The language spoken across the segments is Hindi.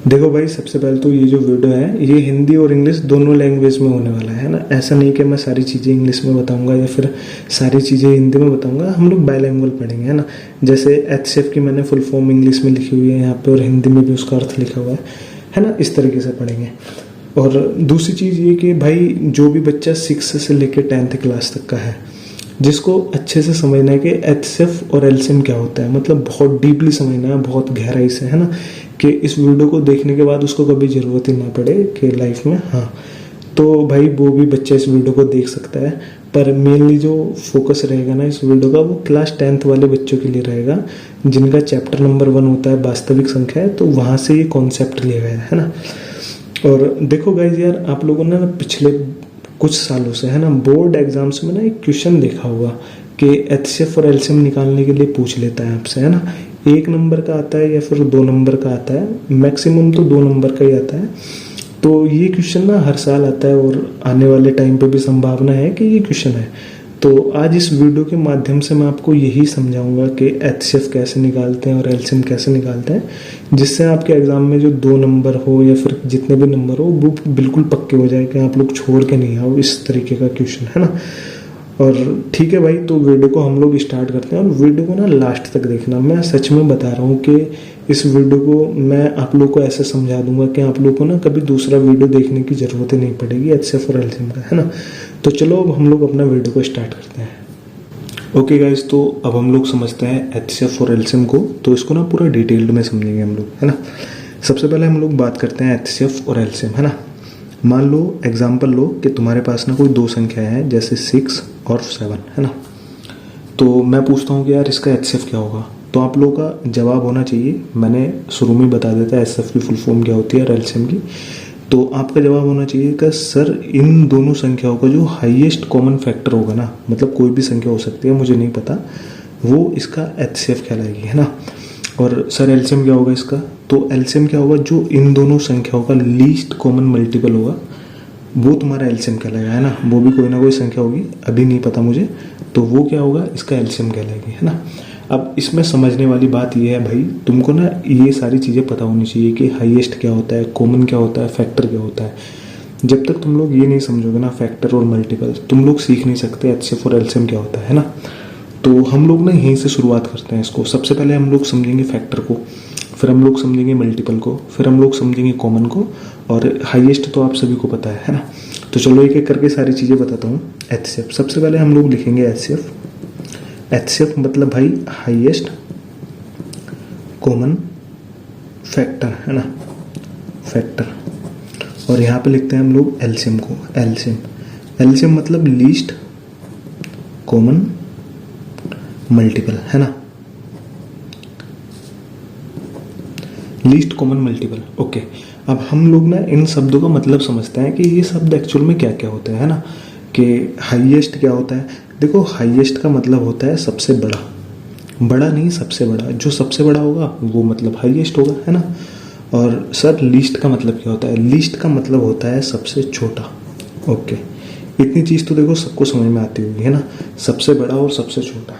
देखो भाई, सबसे पहले तो ये जो वीडियो है ये हिंदी और इंग्लिश दोनों लैंग्वेज में होने वाला है ना। ऐसा नहीं कि मैं सारी चीज़ें इंग्लिश में बताऊंगा या फिर सारी चीज़ें हिंदी में बताऊंगा। हम लोग बायलैंग्वेज पढ़ेंगे, है ना। जैसे एचसीएफ की मैंने फुल फॉर्म इंग्लिश में लिखी हुई है यहाँ पे और हिंदी में भी उसका अर्थ लिखा हुआ है ना। इस तरीके से पढ़ेंगे। और दूसरी चीज़ ये कि भाई जो भी बच्चा 6 से लेकर 10th क्लास तक का है, जिसको अच्छे से समझना है कि एचसीएफ और एलसीएम क्या होता है, मतलब बहुत डीपली समझना है, बहुत गहराई से, है ना, कि इस वीडियो को देखने के बाद उसको कभी ज़रूरत ही ना पड़े कि लाइफ में, हाँ, तो भाई वो भी बच्चा इस वीडियो को देख सकता है। पर मेनली जो फोकस रहेगा ना इस वीडियो का, वो क्लास 10th वाले बच्चों के लिए रहेगा, जिनका चैप्टर नंबर 1 होता है वास्तविक संख्या है। तो वहाँ से ये कॉन्सेप्ट लिया गया है ना। और देखो गाइज यार, आप लोगों ने ना पिछले कुछ सालों से, है ना, बोर्ड एग्जाम्स में ना एक क्वेश्चन देखा होगा कि एचसीएफ और एलसीएम निकालने के लिए पूछ लेता है आपसे, है ना। 1 नंबर का आता है या फिर 2 नंबर का आता है, मैक्सिमम तो 2 नंबर का ही आता है। तो ये क्वेश्चन ना हर साल आता है और आने वाले टाइम पे भी संभावना है कि ये क्वेश्चन है। तो आज इस वीडियो के माध्यम से मैं आपको यही समझाऊंगा कि एचसीएफ कैसे निकालते हैं और एलसीएम कैसे निकालते हैं, जिससे आपके एग्जाम में जो 2 नंबर हो या फिर जितने भी नंबर हो वो बिल्कुल पक्के हो जाए कि आप लोग छोड़ के नहीं आओ इस तरीके का क्वेश्चन, है ना। और ठीक है भाई, तो वीडियो को हम लोग स्टार्ट करते हैं और वीडियो को ना लास्ट तक देखना। मैं सच में बता रहा हूँ कि इस वीडियो को मैं आप लोग को ऐसे समझा दूंगा कि आप लोग को ना कभी दूसरा वीडियो देखने की ज़रूरत ही नहीं पड़ेगी एचसीएफ और एलसीएम का, है ना। तो चलो अब हम लोग अपना वीडियो को स्टार्ट करते हैं। ओके गाइज, तो अब हम लोग समझते हैं एचसीएफ और एलसीएम को। तो इसको ना पूरा डिटेल्ड में समझेंगे हम लोग, है ना। सबसे पहले हम लोग बात करते हैं एचसीएफ और एलसीएम, है ना। मान लो, एग्जाम्पल लो कि तुम्हारे पास ना कोई 2 संख्या है, जैसे 6 और 7, है ना। तो मैं पूछता हूँ कि यार इसका एचसीएफ क्या होगा। तो आप लोगों का जवाब होना चाहिए, मैंने शुरू में बता देता है एचसीएफ की फुल फॉर्म क्या होती है और एलसीएम की। तो आपका जवाब होना चाहिए कि सर इन दोनों संख्याओं का जो हाईएस्ट कॉमन फैक्टर होगा ना, मतलब कोई भी संख्या हो सकती है, मुझे नहीं पता, वो इसका एचसीएफ कहलाएगी, है ना। और सर एलसीएम क्या होगा इसका। तो एलसीएम क्या होगा, जो इन दोनों संख्याओं का लीस्ट कॉमन मल्टीपल होगा वो तुम्हारा एलसीएम कहलाएगा, है ना। वो भी कोई ना कोई संख्या होगी, अभी नहीं पता मुझे, तो वो क्या होगा, इसका एलसीएम कहलाएगी, है ना। अब इसमें समझने वाली बात ये है भाई, तुमको ना ये सारी चीज़ें पता होनी चाहिए कि हाईएस्ट क्या होता है, कॉमन क्या होता है, फैक्टर क्या होता है। जब तक तुम लोग ये नहीं समझोगे ना फैक्टर और मल्टीपल, तुम लोग सीख नहीं सकते एचसीएफ और एलसीएम क्या होता है ना। तो हम लोग ना यहीं से शुरुआत करते हैं इसको। सबसे पहले हम लोग समझेंगे फैक्टर को, फिर हम लोग समझेंगे मल्टीपल को, फिर हम लोग समझेंगे कॉमन को, और हाईएस्ट तो आप सभी को पता है ना। तो चलो एक एक करके सारी चीज़ें बताता हूँ। एचसीएफ, सबसे पहले हम लोग लिखेंगे एचसीएफ। एचसीएफ मतलब भाई हाईएस्ट कॉमन फैक्टर, है ना, फैक्टर। और यहाँ पे लिखते हैं हम लोग एलसीएम को, एलसीएम। एलसीएम मतलब लीस्ट कॉमन मल्टीपल, है ना, लीस्ट कॉमन मल्टीपल। ओके, अब हम लोग ना इन शब्दों का मतलब समझते हैं कि ये शब्द एक्चुअल में क्या क्या होते हैं, है ना। कि हाईएस्ट क्या होता है। देखो, हाईएस्ट का मतलब होता है सबसे बड़ा, बड़ा नहीं सबसे बड़ा, जो सबसे बड़ा होगा वो मतलब हाईएस्ट होगा, है ना। और सर लीस्ट का मतलब क्या होता है। लीस्ट का मतलब होता है सबसे छोटा। ओके, इतनी चीज़ तो देखो सबको समझ में आती होगी, है ना, सबसे बड़ा और सबसे छोटा।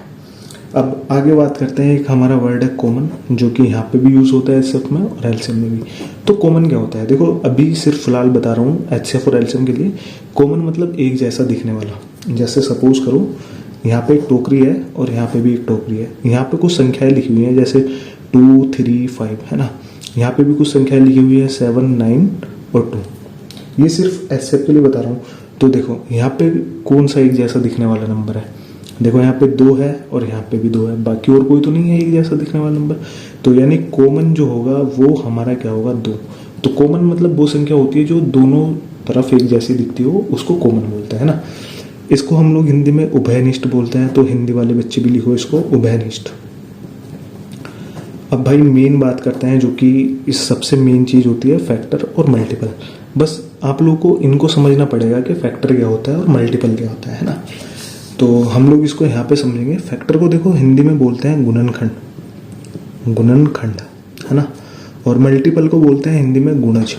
अब आगे बात करते हैं, एक हमारा वर्ड है कॉमन, जो कि यहाँ पे भी यूज़ होता है एचसीएफ में और एलसीएम में भी। तो कॉमन क्या होता है, देखो अभी सिर्फ फिलहाल बता रहा हूँ एचसीएफ और एलसीएम के लिए। कॉमन मतलब एक जैसा दिखने वाला। जैसे सपोज करो यहाँ पे एक टोकरी है और यहाँ पे भी एक टोकरी है, यहाँ पे कुछ संख्याएं लिखी हुई हैं जैसे 2, 3, 5, है ना। यहाँ पे भी कुछ संख्याएं लिखी हुई है 7, 9 और 2। ये सिर्फ एचसीएफ के लिए बता रहा हूँ। तो देखो यहाँ पे कौन सा एक जैसा दिखने वाला नंबर है। देखो यहाँ पे 2 है और यहाँ पे भी 2 है, बाकी और कोई तो नहीं है एक जैसा दिखने वाला नंबर। तो यानी कॉमन जो होगा वो हमारा क्या होगा, 2। तो कॉमन मतलब वो संख्या होती है जो दोनों तरफ एक जैसी दिखती हो, उसको कॉमन बोलते हैं ना। इसको हम लोग हिंदी में उभयनिष्ठ बोलते हैं। तो हिंदी वाले बच्चे भी लिखो इसको उभयनिष्ठ। अब भाई मेन बात करते हैं, जो कि इस सबसे मेन चीज़ होती है फैक्टर और मल्टीपल। बस आप लोगों को इनको समझना पड़ेगा कि फैक्टर क्या होता है और मल्टीपल क्या होता है ना। तो हम लोग इसको यहाँ पे समझेंगे। फैक्टर को देखो हिंदी में बोलते हैं गुणनखंड, गुणनखंड, है ना। और मल्टीपल को बोलते हैं हिंदी में गुणज।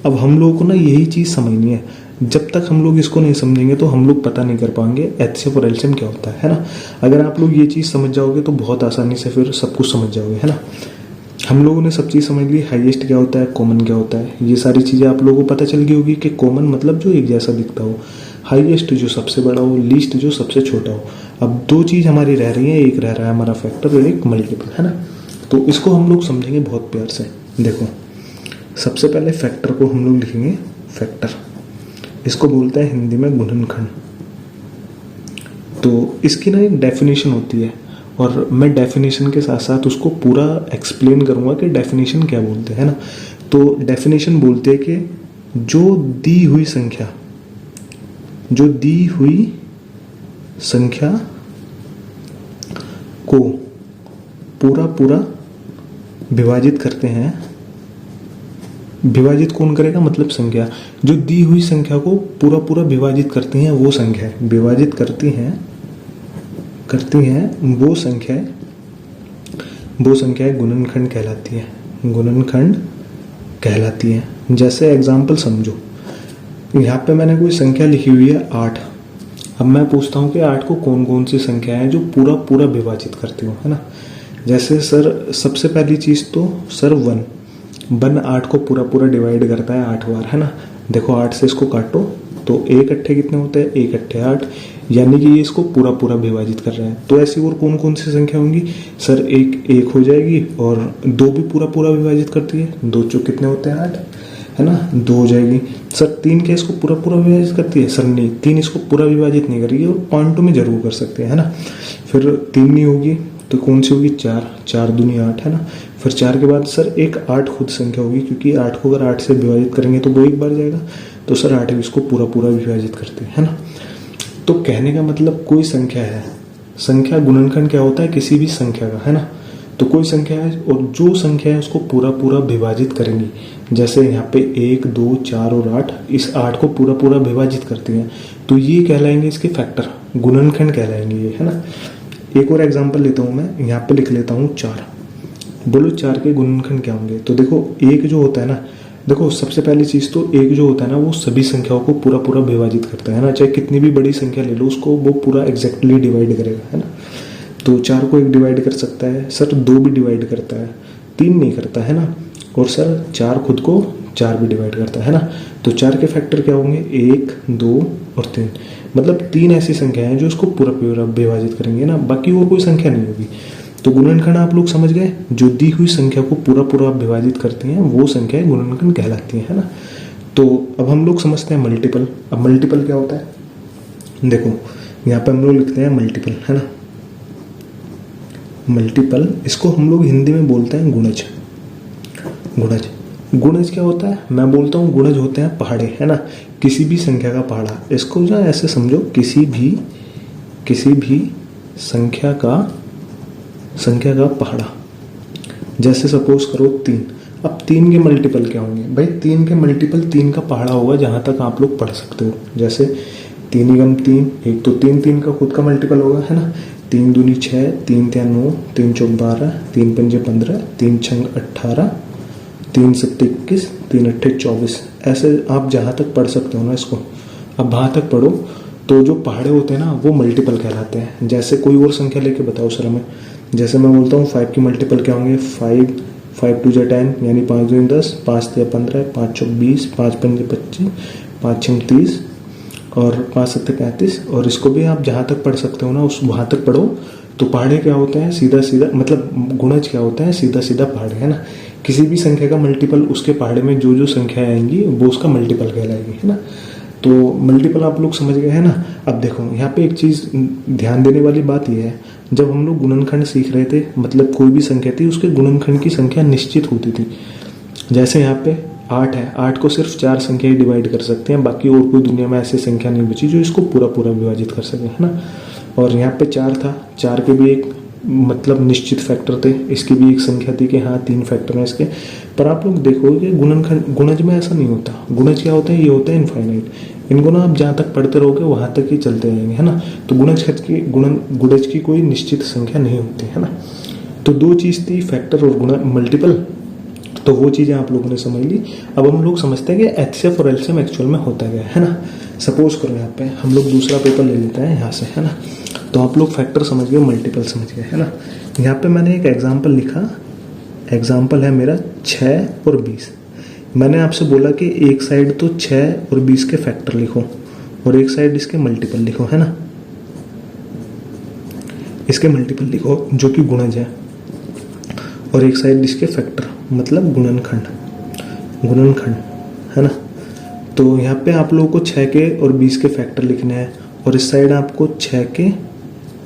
अब हम लोगों को ना यही चीज़ समझनी है। जब तक हम लोग इसको नहीं समझेंगे तो हम लोग पता नहीं कर पाएंगे एचसीएफ और एलसीएम क्या होता है ना। अगर आप लोग ये चीज़ समझ जाओगे तो बहुत आसानी से फिर सब कुछ समझ जाओगे, है ना। हम लोगों ने सब चीज़ समझ ली, हाईएस्ट क्या होता है, कॉमन क्या होता है, ये सारी चीज़ें आप लोगों को पता चल गई होगी कि कॉमन मतलब जो एक जैसा दिखता हो, हाईएस्ट जो सबसे बड़ा हो, लीस्ट जो सबसे छोटा हो। अब दो चीज़ हमारी रह रही है, एक रह रहा है हमारा फैक्टर और एक मल्टीपल, है ना। तो इसको हम लोग समझेंगे बहुत प्यार से। देखो सबसे पहले फैक्टर को हम लोग लिखेंगे फैक्टर, इसको बोलते हैं हिंदी में गुणनखंड। तो इसकी ना एक डेफिनेशन होती है और मैं डेफिनेशन के साथ साथ उसको पूरा एक्सप्लेन करूंगा कि डेफिनेशन क्या बोलते हैं ना। तो डेफिनेशन बोलते हैं कि जो दी हुई संख्या को पूरा पूरा विभाजित करते हैं, विभाजित कौन करेगा मतलब संख्या, जो दी हुई संख्या को पूरा पूरा विभाजित करती हैं वो संख्या है, विभाजित करती हैं वो संख्या गुणनखंड कहलाती है, गुणनखंड कहलाती है। जैसे एग्जाम्पल समझो, यहाँ पे मैंने कोई संख्या लिखी हुई है 8। अब मैं पूछता हूँ कि 8 को कौन कौन सी संख्या है जो पूरा पूरा विभाजित करती हो, है ना। जैसे सर सबसे पहली चीज़ तो सर 1 8 को पूरा पूरा डिवाइड करता है 8 बार, है ना। देखो 8 से इसको काटो तो 1 अट्ठे कितने होते हैं, 1 अट्ठे 8, यानी कि ये इसको पूरा पूरा विभाजित कर रहा है। तो ऐसी और कौन कौन सी संख्या होंगी सर, एक हो जाएगी और 2 भी पूरा पूरा विभाजित करती है, 2 चौक कितने होते हैं 8, है ना, 2 हो जाएगी। सर 3 क्या इसको पूरा पूरा विभाजित करती है, सर नहीं, 3 इसको पूरा विभाजित नहीं करेगी और पॉइंटों में जरूर कर सकते हैं, है ना। फिर 3 नहीं होगी तो कौन सी होगी, 4 दूनी 8, है ना। फिर 4 के बाद सर एक 8 खुद संख्या होगी, क्योंकि 8 को अगर 8 से विभाजित करेंगे तो 2 एक बार जाएगा, तो सर 8 इसको पूरा पूरा विभाजित करते हैं, है ना। तो कहने का मतलब कोई संख्या है, संख्या गुणनखंड क्या होता है किसी भी संख्या का, है ना। तो कोई संख्या है और जो संख्या है उसको पूरा पूरा विभाजित करेंगी, जैसे यहाँ पे 1 2 4 और 8, इस 8 को पूरा पूरा विभाजित करती हैं, तो ये कहलाएंगे इसके फैक्टर, गुणनखंड कहलाएंगे ये, है ना। एक और एग्जांपल लेता हूँ मैं, यहाँ पे लिख लेता हूँ 4। बोलो 4 के गुणनखंड क्या होंगे। तो देखो 1 जो होता है ना, देखो सबसे पहली चीज तो 1 जो होता है ना वो सभी संख्याओं को पूरा पूरा विभाजित करता है ना, चाहे कितनी भी बड़ी संख्या ले लो उसको वो पूरा एग्जैक्टली डिवाइड करेगा, है ना। तो 4 को 1 डिवाइड कर सकता है सर, 2 भी डिवाइड करता है, 3 नहीं करता, है ना। और सर 4 खुद को 4 भी डिवाइड करता है ना। तो 4 के फैक्टर क्या होंगे, 1 2 और 3, मतलब 3 ऐसी संख्या है जो इसको पूरा पूरा विभाजित करेंगे ना, बाकी और कोई संख्या नहीं होगी। तो गुणनखंड आप लोग समझ गए, जो दी हुई संख्या को पूरा पूरा विभाजित करती हैं वो संख्याएं गुणनखंड कहलाती हैं, है ना। तो अब हम लोग समझते हैं मल्टीपल। अब मल्टीपल क्या होता है, देखो यहाँ पे हम लोग लिखते हैं मल्टीपल, है ना। मल्टीपल, इसको हम लोग हिंदी में बोलते हैं गुणज। गुणज क्या होता है, मैं बोलता हूँ गुणज होते हैं पहाड़े, है ना, किसी भी संख्या का पहाड़ा। इसको जो ऐसे समझो, किसी भी संख्या का पहाड़ा। जैसे सपोज करो 3, अब 3 के मल्टीपल क्या होंगे भाई, 3 के मल्टीपल 3 का पहाड़ा होगा जहां तक आप लोग पढ़ सकते हो। जैसे 3 × 3, एक तो 3 का खुद का मल्टीपल होगा, है ना। 3 दूनी 6, 3 3 9, 3 चौक 12, 3 पंजे 15, 3 छंग 18, 3 7 21, 3 8 24, ऐसे आप जहां तक पढ़ सकते हो ना इसको, अब वहां तक पढ़ो। तो जो पहाड़े होते हैं ना वो मल्टीपल कहलाते हैं। जैसे कोई और संख्या लेके बताओ सर हमें, जैसे मैं बोलता हूँ 5 की मल्टीपल क्या होंगे, 5 2 10, यानी 5 2 10, 5 3 15, 5 चौक 20, 5 पंजे 25, 5 6 30 और 5 7 35। और इसको भी आप जहाँ तक पढ़ सकते हो ना उस वहाँ तक पढ़ो। तो पहाड़े क्या होते हैं, सीधा सीधा, मतलब गुणज क्या होता है, सीधा सीधा पहाड़े, है ना। किसी भी संख्या का मल्टीपल, उसके पहाड़े में जो जो संख्या आएंगी वो उसका मल्टीपल कहलाएगी, है ना। तो मल्टीपल आप लोग समझ गए, है ना। अब देखो यहाँ पे एक चीज ध्यान देने वाली बात यह है, जब हम लोग गुणनखंड सीख रहे थे, मतलब कोई भी संख्या थी उसके गुणनखंड की संख्या निश्चित होती थी। जैसे यहाँ पे 8 है, 8 को सिर्फ 4 संख्या ही डिवाइड कर सकते हैं, बाकी और कोई दुनिया में ऐसी संख्या नहीं बची जो इसको पूरा पूरा विभाजित कर सके, है ना। और यहाँ पे 4 था, 4 के भी एक मतलब निश्चित फैक्टर थे, इसकी भी एक संख्या थी कि हाँ 3 फैक्टर है इसके। पर आप लोग देखोगे गुणज में ऐसा नहीं होता। गुणज क्या होता है, ये होता है इनफाइनाइट। इनको ना आप जहाँ तक पढ़ते रहोगे वहां तक ही चलते रहेंगे, है ना। तो गुणज की कोई निश्चित संख्या नहीं होती, है ना। तो 2 चीज थी, फैक्टर और मल्टीपल। तो वो चीजें आप लोगों ने समझ ली। अब हम लोग समझते हैं कि एचसीएफ और एलसीएम एक्चुअल में होता क्या है ना। सपोज करो यहाँ पे हम लोग दूसरा पेपर ले लेते हैं यहाँ से, है ना। तो आप लोग फैक्टर समझ गए, मल्टीपल समझ गए, है ना। यहाँ पे मैंने एक एग्जाम्पल लिखा एग्जाम्पल है मेरा 6 और 20। मैंने आपसे बोला कि एक साइड तो 6 और 20 के फैक्टर लिखो और एक साइड इसके मल्टीपल लिखो, है ना, इसके मल्टीपल लिखो जो कि गुणज है, और एक साइड इसके फैक्टर मतलब गुणनखंड है ना। तो यहाँ पे आप लोगों को 6 के और 20 के फैक्टर लिखने हैं और इस साइड आपको 6 के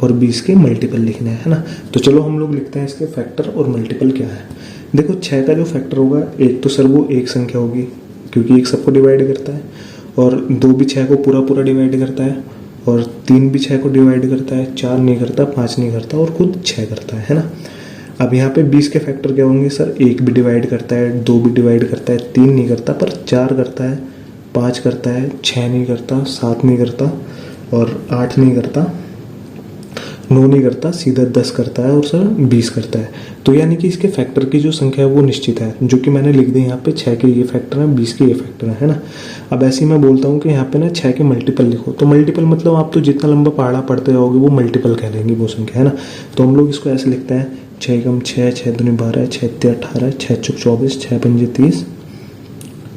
और 20 के मल्टीपल लिखने हैं, है ना। तो चलो हम लोग लिखते हैं इसके फैक्टर और मल्टीपल क्या है। देखो 6 का जो फैक्टर होगा, एक तो सर वो एक संख्या होगी क्योंकि एक सबको डिवाइड करता है, और 2 भी 6 को पूरा पूरा डिवाइड करता है, और 3 भी 6 को डिवाइड करता है, 4 नहीं करता, 5 नहीं करता और खुद 6 करता है ना। अब यहाँ पे 20 के फैक्टर क्या होंगे सर, 1 भी डिवाइड करता है, 2 भी डिवाइड करता है, 3 नहीं करता पर 4 करता है, 5 करता है, 6 नहीं करता, 7 नहीं करता और 8 नहीं करता, 9 नहीं करता, सीधा 10 करता है और सर 20 करता है। तो यानी कि इसके फैक्टर की जो संख्या है वो निश्चित है, जो कि मैंने लिख दी यहाँ पे 6 के ये फैक्टर है, 20 के ये फैक्टर है ना। अब ऐसे ही मैं बोलता हूँ कि यहाँ पे ना 6 के मल्टीपल लिखो। तो मल्टीपल मतलब आप तो जितना लंबा पहाड़ा पढ़ते जाओगे वो मल्टीपल कह लेंगे वो संख्या, है ना। तो हम लोग इसको ऐसे लिखते हैं 6 कम 6, 6 दूनी 12, 6 तिया 18, 6 चौक 24, 6 पंजे 30,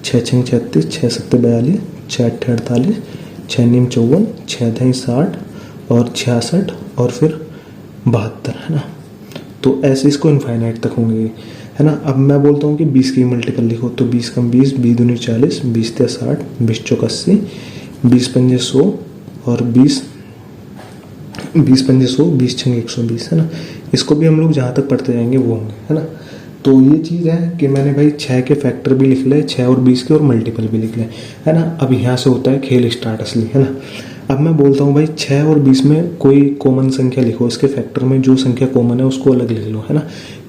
6 छः 36, 6 सत्ते 42, 6 अट्ठे 48, 6 नीम 54, 6 दही 60 और 66 और फिर 72, है ना। तो ऐसे इसको इनफाइनाइट तक होंगे, है ना। अब मैं बोलता हूँ कि 20 की मल्टीपल लिखो। तो 20 कम 20, 20 दूनी 40, 20 तिया 60, 20 चौक 80, 20 पंजे 100 और 20 पंजे 100, 20 छंग 120, है ना। इसको भी हम लोग जहाँ तक पढ़ते जाएंगे वो होंगे, है ना। तो ये चीज़ है कि मैंने भाई 6 के फैक्टर भी लिख ले, 6 और 20 के और मल्टीपल भी लिख ले, है ना। अब यहाँ से होता है खेल स्टार्ट असली, है ना। अब मैं बोलता हूँ भाई 6 और 20 में कोई कॉमन संख्या लिखो, इसके फैक्टर में जो संख्या कॉमन है उसको अलग लिख लो, है ना।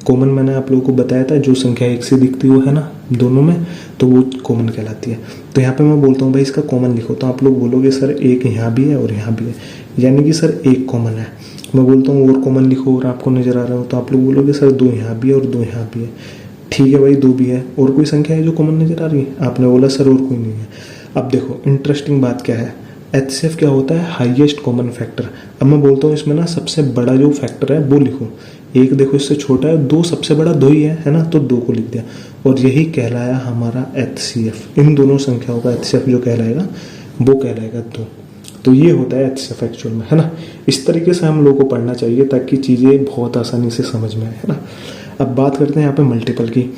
कॉमन मैंने आप लोगों को बताया था, जो संख्या एक से दिखती हो, है ना, दोनों में, तो वो कॉमन कहलाती है। तो यहाँ पे मैं बोलता हूँ भाई इसका कॉमन लिखो। तो आप लोग बोलोगे सर एक यहाँ भी है और यहाँ भी है, यानी कि सर एक कॉमन है। मैं बोलता हूँ और कॉमन लिखो और आपको नजर आ रहा हो, तो आप लोग बोलोगे सर 2 यहाँ भी है और 2 यहाँ भी है। ठीक है भाई, 2 भी है। और कोई संख्या है जो कॉमन नजर आ रही है? आपने बोला सर और कोई नहीं है। अब देखो इंटरेस्टिंग बात क्या है, HCF क्या होता है, हाईएस्ट कॉमन फैक्टर। अब मैं बोलता हूँ इसमें ना सबसे बड़ा जो फैक्टर है वो लिखो। एक देखो इससे छोटा है, 2 सबसे बड़ा 2 ही है ना, तो 2 को लिख दिया और यही कहलाया हमारा HCF। इन दोनों संख्याओं का HCF जो कहलाएगा वो कहलाएगा 2। तो ये होता है HCF एक्चुअल में, है ना। इस तरीके से हम लोगों को पढ़ना चाहिए ताकि चीज़ें बहुत आसानी से समझ में आए, है ना। अब बात करते हैं यहाँ पे मल्टीपल की।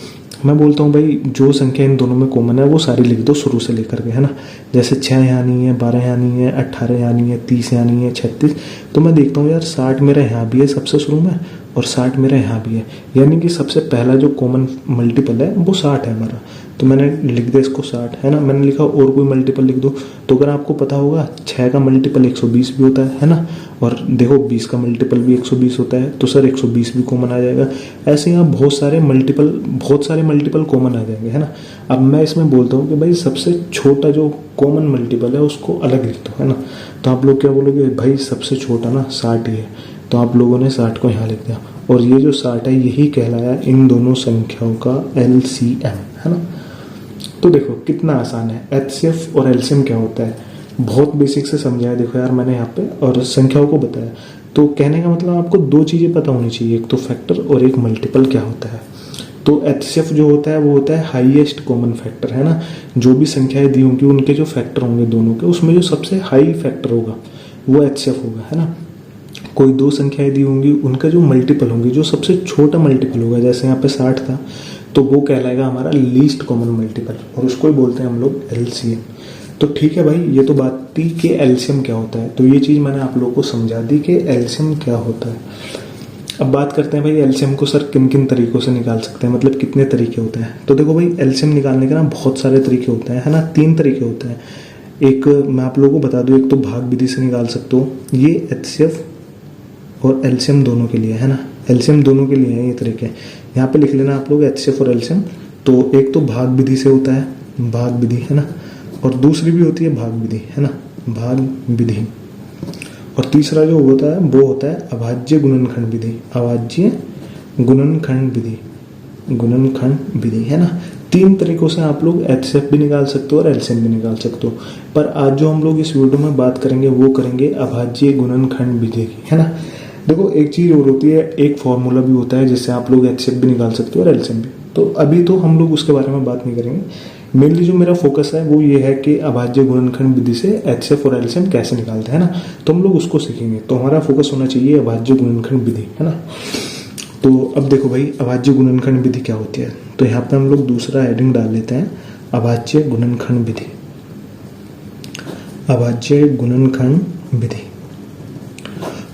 मैं बोलता हूँ भाई जो संख्या इन दोनों में कॉमन है वो सारी लिख दो शुरू से लेकर के, है ना। जैसे 6 यहाँ नहीं है, 12 यहाँ नहीं है, 18 यहाँ नहीं है, 30 यहाँ नहीं है, 36। तो मैं देखता हूँ यार 60 मेरा यहाँ भी है सबसे शुरू में और 60 मेरा यहाँ भी है, यानी कि सबसे पहला जो कॉमन मल्टीपल है वो 60 है हमारा। तो मैंने लिख दिया इसको 60, है ना। मैंने लिखा और कोई मल्टीपल लिख दो। तो अगर आपको पता होगा 6 का मल्टीपल 120 भी होता है ना। और देखो 20 का मल्टीपल भी 120 होता है, तो सर 120 भी कॉमन आ जाएगा। ऐसे यहाँ बहुत सारे मल्टीपल कॉमन आ जाएंगे, है ना। अब मैं इसमें बोलता हूँ कि भाई सबसे छोटा जो कॉमन मल्टीपल है उसको अलग लिख दो, है ना। तो आप लोग क्या बोलोगे, भाई सबसे छोटा ना 60 ही है, तो आप लोगों ने 60 को यहाँ लिख दिया और ये जो 60 है यही कहलाया इन दोनों संख्याओं का LCM, है ना। तो देखो कितना आसान है। HCF और LCM क्या होता है, बहुत बेसिक से समझाया देखो यार मैंने यहाँ पे, और संख्याओं को बताया। तो कहने का मतलब आपको 2 चीज़ें पता होनी चाहिए, एक तो फैक्टर और एक मल्टीपल क्या होता है। तो HCF जो होता है वो होता है हाईएस्ट कॉमन फैक्टर, है ना। जो भी संख्याएं दी होंगी उनके जो फैक्टर होंगे दोनों के, उसमें जो सबसे हाई फैक्टर होगा वो HCF होगा, है ना। कोई 2 संख्याएं दी होंगी उनका जो मल्टीपल होंगे, जो सबसे छोटा मल्टीपल होगा, जैसे यहाँ पे 60 था तो वो कहलाएगा हमारा लीस्ट कॉमन मल्टीपल और उसको ही बोलते हैं हम लोग LCM। तो ठीक है भाई, ये तो बात थी कि LCM क्या होता है। तो ये चीज़ मैंने आप लोगों को समझा दी कि LCM क्या होता है। अब बात करते हैं भाई LCM को सर किन किन तरीकों से निकाल सकते हैं, मतलब कितने तरीके होते हैं। तो देखो भाई LCM निकालने के ना बहुत सारे तरीके होते हैं, है ना। 3 तरीके होते हैं। एक मैं आप लोगों को बता दूं, एक तो भाग विधि से निकाल सकते हो, ये HCF और LCM दोनों के लिए, है ना। LCM दोनों के लिए है ये तरीके। यहाँ पे लिख लेना आप लोग HCF और LCM। तो एक तो भाग विधि से होता है, भाग विधि, है ना, और दूसरी भी होती है भाग विधि, है ना, भाग विधि। और तीसरा जो होता है वो होता है अभाज्य गुणनखंड विधि, अभाज्य गुणनखंड विधि, है ना। 3 तरीकों से आप लोग HCF भी निकाल सकते हो और LCM भी निकाल सकते हो। पर आज जो हम लोग इस वीडियो में बात करेंगे वो करेंगे अभाज्य गुणनखंड विधि की, है ना। देखो एक चीज और होती है, एक फॉर्मूला भी होता है जिससे आप लोग एचसीएफ भी निकाल सकते हो और एलसीएम भी। तो अभी तो हम लोग उसके बारे में बात नहीं करेंगे। मेनली जो मेरा फोकस है वो ये है कि अभाज्य गुणनखंड विधि से एचसीएफ और एलसीएम कैसे निकालते हैं ना, तो हम लोग उसको सीखेंगे। तो हमारा फोकस होना चाहिए अभाज्य गुणनखंड विधि, है ना। तो अब देखो भाई अभाज्य गुणनखंड विधि क्या होती है। तो यहाँ पे हम लोग दूसरा हेडिंग डाल लेते हैं, अभाज्य गुणनखंड विधि। अभाज्य गुणनखंड विधि।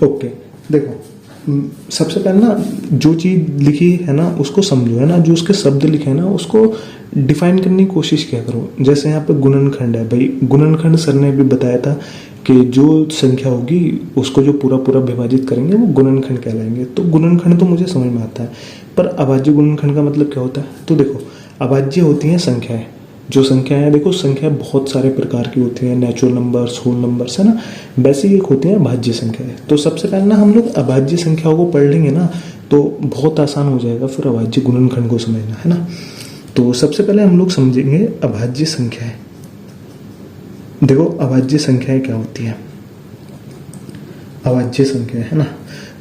ओके देखो सबसे पहले ना जो चीज लिखी है ना उसको समझो, है ना। जो उसके शब्द लिखे हैं ना उसको डिफाइन करने की कोशिश किया करो। जैसे यहाँ पे गुणनखंड है भाई, गुणनखंड सर ने भी बताया था कि जो संख्या होगी उसको जो पूरा पूरा विभाजित करेंगे वो गुणनखंड कहलाएंगे। तो गुणनखंड तो मुझे समझ में आता है, पर अभाज्य गुणनखंड का मतलब क्या होता है। तो देखो अभाज्य होती हैं संख्याएं। जो संख्याएं देखो संख्या बहुत सारे प्रकार की होती हैं, नेचुरल नंबर्स, होल नंबर्स, है ना। वैसे ही एक होती है अभाज्य संख्याएं। तो सबसे पहले ना हम लोग अभाज्य संख्याओं को पढ़ लेंगे ना तो बहुत आसान हो जाएगा फिर अभाज्य गुणनखंड को समझना, है ना। तो सबसे पहले हम लोग समझेंगे अभाज्य संख्याएं। देखो अभाज्य संख्याएं क्या होती है। अभाज्य संख्या, है ना।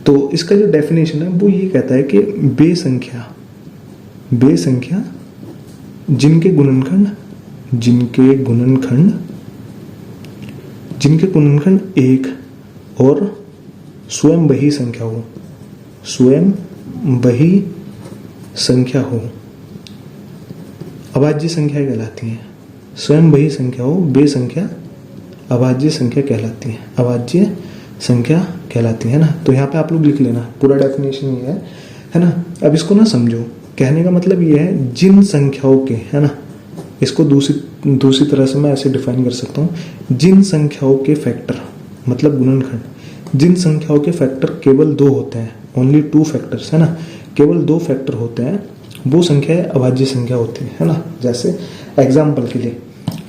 तो इसका जो डेफिनेशन है वो ये कहता है कि वे संख्या जिनके गुणनखंड एक और स्वयं वही संख्या हो अभाज्य संख्या कहलाती है। स्वयं वही संख्या हो वे संख्या अभाज्य संख्या कहलाती है। अभाज्य संख्या कहलाती है ना। तो यहाँ पे आप लोग लिख लेना, पूरा डेफिनेशन ये है ना। अब इसको ना समझो, कहने का मतलब ये है जिन संख्याओं के, है ना, इसको दूसरी तरह से मैं ऐसे डिफाइन कर सकता हूँ, जिन संख्याओं के फैक्टर मतलब गुणनखंड, जिन संख्याओं के फैक्टर केवल 2 होते हैं, ओनली 2 फैक्टर्स, है ना, केवल 2 फैक्टर होते हैं, वो संख्या अभाज्य संख्या होती है ना। जैसे एग्जाम्पल के लिए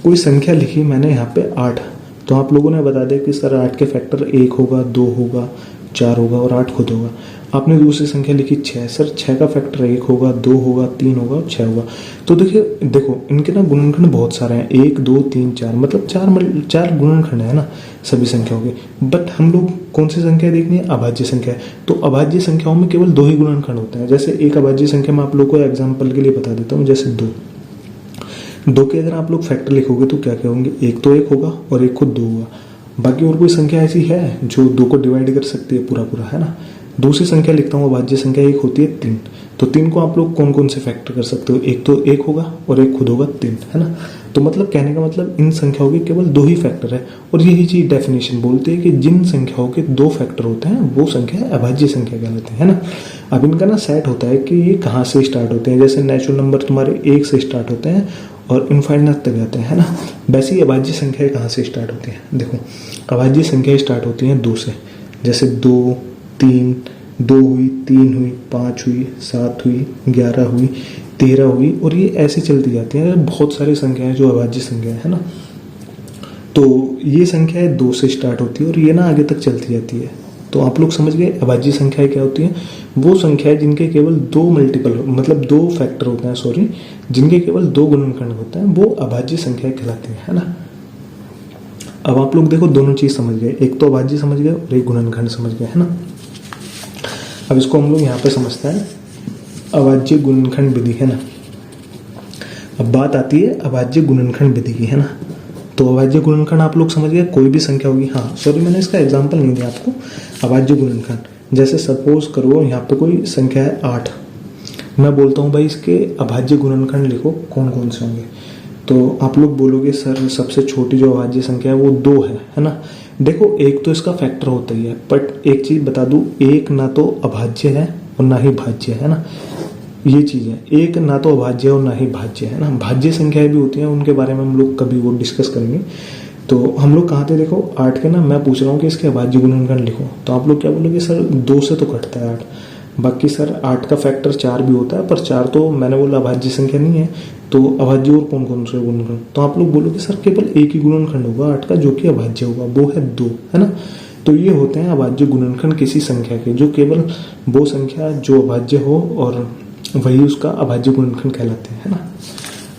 कोई संख्या लिखी मैंने यहाँ पे 8, तो आप लोगों ने बता दिया कि सर 8 के फैक्टर 1 होगा, 2 होगा, 4 होगा और 8 खुद होगा। आपने दूसरी संख्या लिखी 6, सर 6 का फैक्टर 1 होगा, 2 होगा, 3 होगा और 6 होगा। तो देखो इनके ना गुणनखंड बहुत सारे हैं, 1 2 3 4, मतलब 4 गुणनखंड है ना सभी संख्याओं के। बट हम लोग कौन सी संख्या देखनी है, अभाज्य संख्या। तो अभाज्य संख्याओं में केवल 2 ही गुणनखंड होते हैं। जैसे एक अभाज्य संख्या मैं आप लोग को एग्जाम्पल के लिए बता देता हूँ, जैसे 2 के अगर आप लोग फैक्टर लिखोगे तो क्या क्या होंगे, एक तो 1 होगा और एक खुद 2 होगा। बाकी और कोई संख्या ऐसी है जो 2 को डिवाइड कर सकती है पूरा, है ना। दूसरी संख्या लिखता हूँ अभाज्य संख्या, एक होती है 3। तो 3 को आप लोग कौन कौन से फैक्टर कर सकते हो, एक तो 1 होगा और एक खुद होगा 3, है ना। तो मतलब कहने का मतलब इन संख्याओं के केवल 2 ही फैक्टर है। और यही चीज डेफिनेशन बोलती है कि जिन संख्याओं के 2 फैक्टर होते हैं वो संख्या अभाज्य संख्या कहलाती है ना। अब इनका ना सेट होता है कि ये कहाँ से स्टार्ट होते हैं। जैसे नेचुरल नंबर तुम्हारे 1 से स्टार्ट होते हैं और इनफाइनाइट तक जाते हैं, है ना। वैसे ही अभाज्य संख्याएं कहाँ से स्टार्ट होती हैं। देखो अभाज्य संख्याएं स्टार्ट होती हैं 2 से। जैसे 2 3 2 हुई, 3 हुई, 5 हुई, 7 हुई, 11 हुई, 13 हुई, और ये ऐसे चलती जाती हैं। बहुत सारी संख्याएं जो अभाज्य संख्याएं, है ना। तो ये संख्याएं 2 से स्टार्ट होती है और ये ना आगे तक चलती जाती है। तो आप लोग समझ गए अभाज्य संख्याएं क्या होती हैं। वो संख्याएं जिनके केवल 2 मल्टीपल मतलब 2 फैक्टर होते हैं, सॉरी, जिनके केवल 2 गुणनखंड होते हैं वो अभाज्य संख्याएं कहलाती है ना। अब आप लोग देखो दोनों चीज समझ गए, एक तो अभाज्य समझ गए और एक गुणनखंड समझ गए, है ना। अब इसको हम लोग यहाँ पे समझते हैं अभाज्य गुणनखंड विधि, है ना। अब बात आती है अभाज्य गुणनखंड विधि की, है ना। तो अभाज्य गुणनखंड आप लोग समझ गए, कोई भी संख्या होगी। हाँ सॉरी मैंने इसका एग्जांपल नहीं दिया आपको। अभाज्य गुणनखंड जैसे सपोज करो यहाँ पे कोई संख्या है 8, मैं बोलता हूँ भाई इसके अभाज्य गुणनखंड लिखो कौन कौन से होंगे। तो आप लोग बोलोगे सर सबसे छोटी जो अभाज्य संख्या है वो 2 है ना। देखो एक तो इसका फैक्टर होता ही है, बट एक चीज बता दूं, एक ना तो अभाज्य है और ना ही भाज्य, है ना। ये चीज है, एक ना तो अभाज्य और ना ही भाज्य, है ना। भाज्य संख्याएं भी होती हैं, उनके बारे में हम लोग कभी वो डिस्कस करेंगे। तो हम लोग कहाँ थे, देखो 8 के ना मैं पूछ रहा हूँ कि इसके अभाज्य गुणनखंड लिखो, तो आप लोग क्या बोलोगे सर 2 से तो कटता है 8, बाकी सर 8 का फैक्टर 4 भी होता है, पर 4 तो मैंने बोला अभाज्य संख्या नहीं है, तो अभाज्य और कौन कौन से गुणनखंड। तो आप लोग बोलोगे सर केवल एक ही गुणनखंड होगा 8 का जो कि अभाज्य होगा, वो है 2, है ना। तो ये होते हैं अभाज्य गुणनखंड किसी संख्या के, जो केवल वो संख्या जो अभाज्य हो और वही उसका अभाज्य गुणनखंड कहलाते हैं, है ना।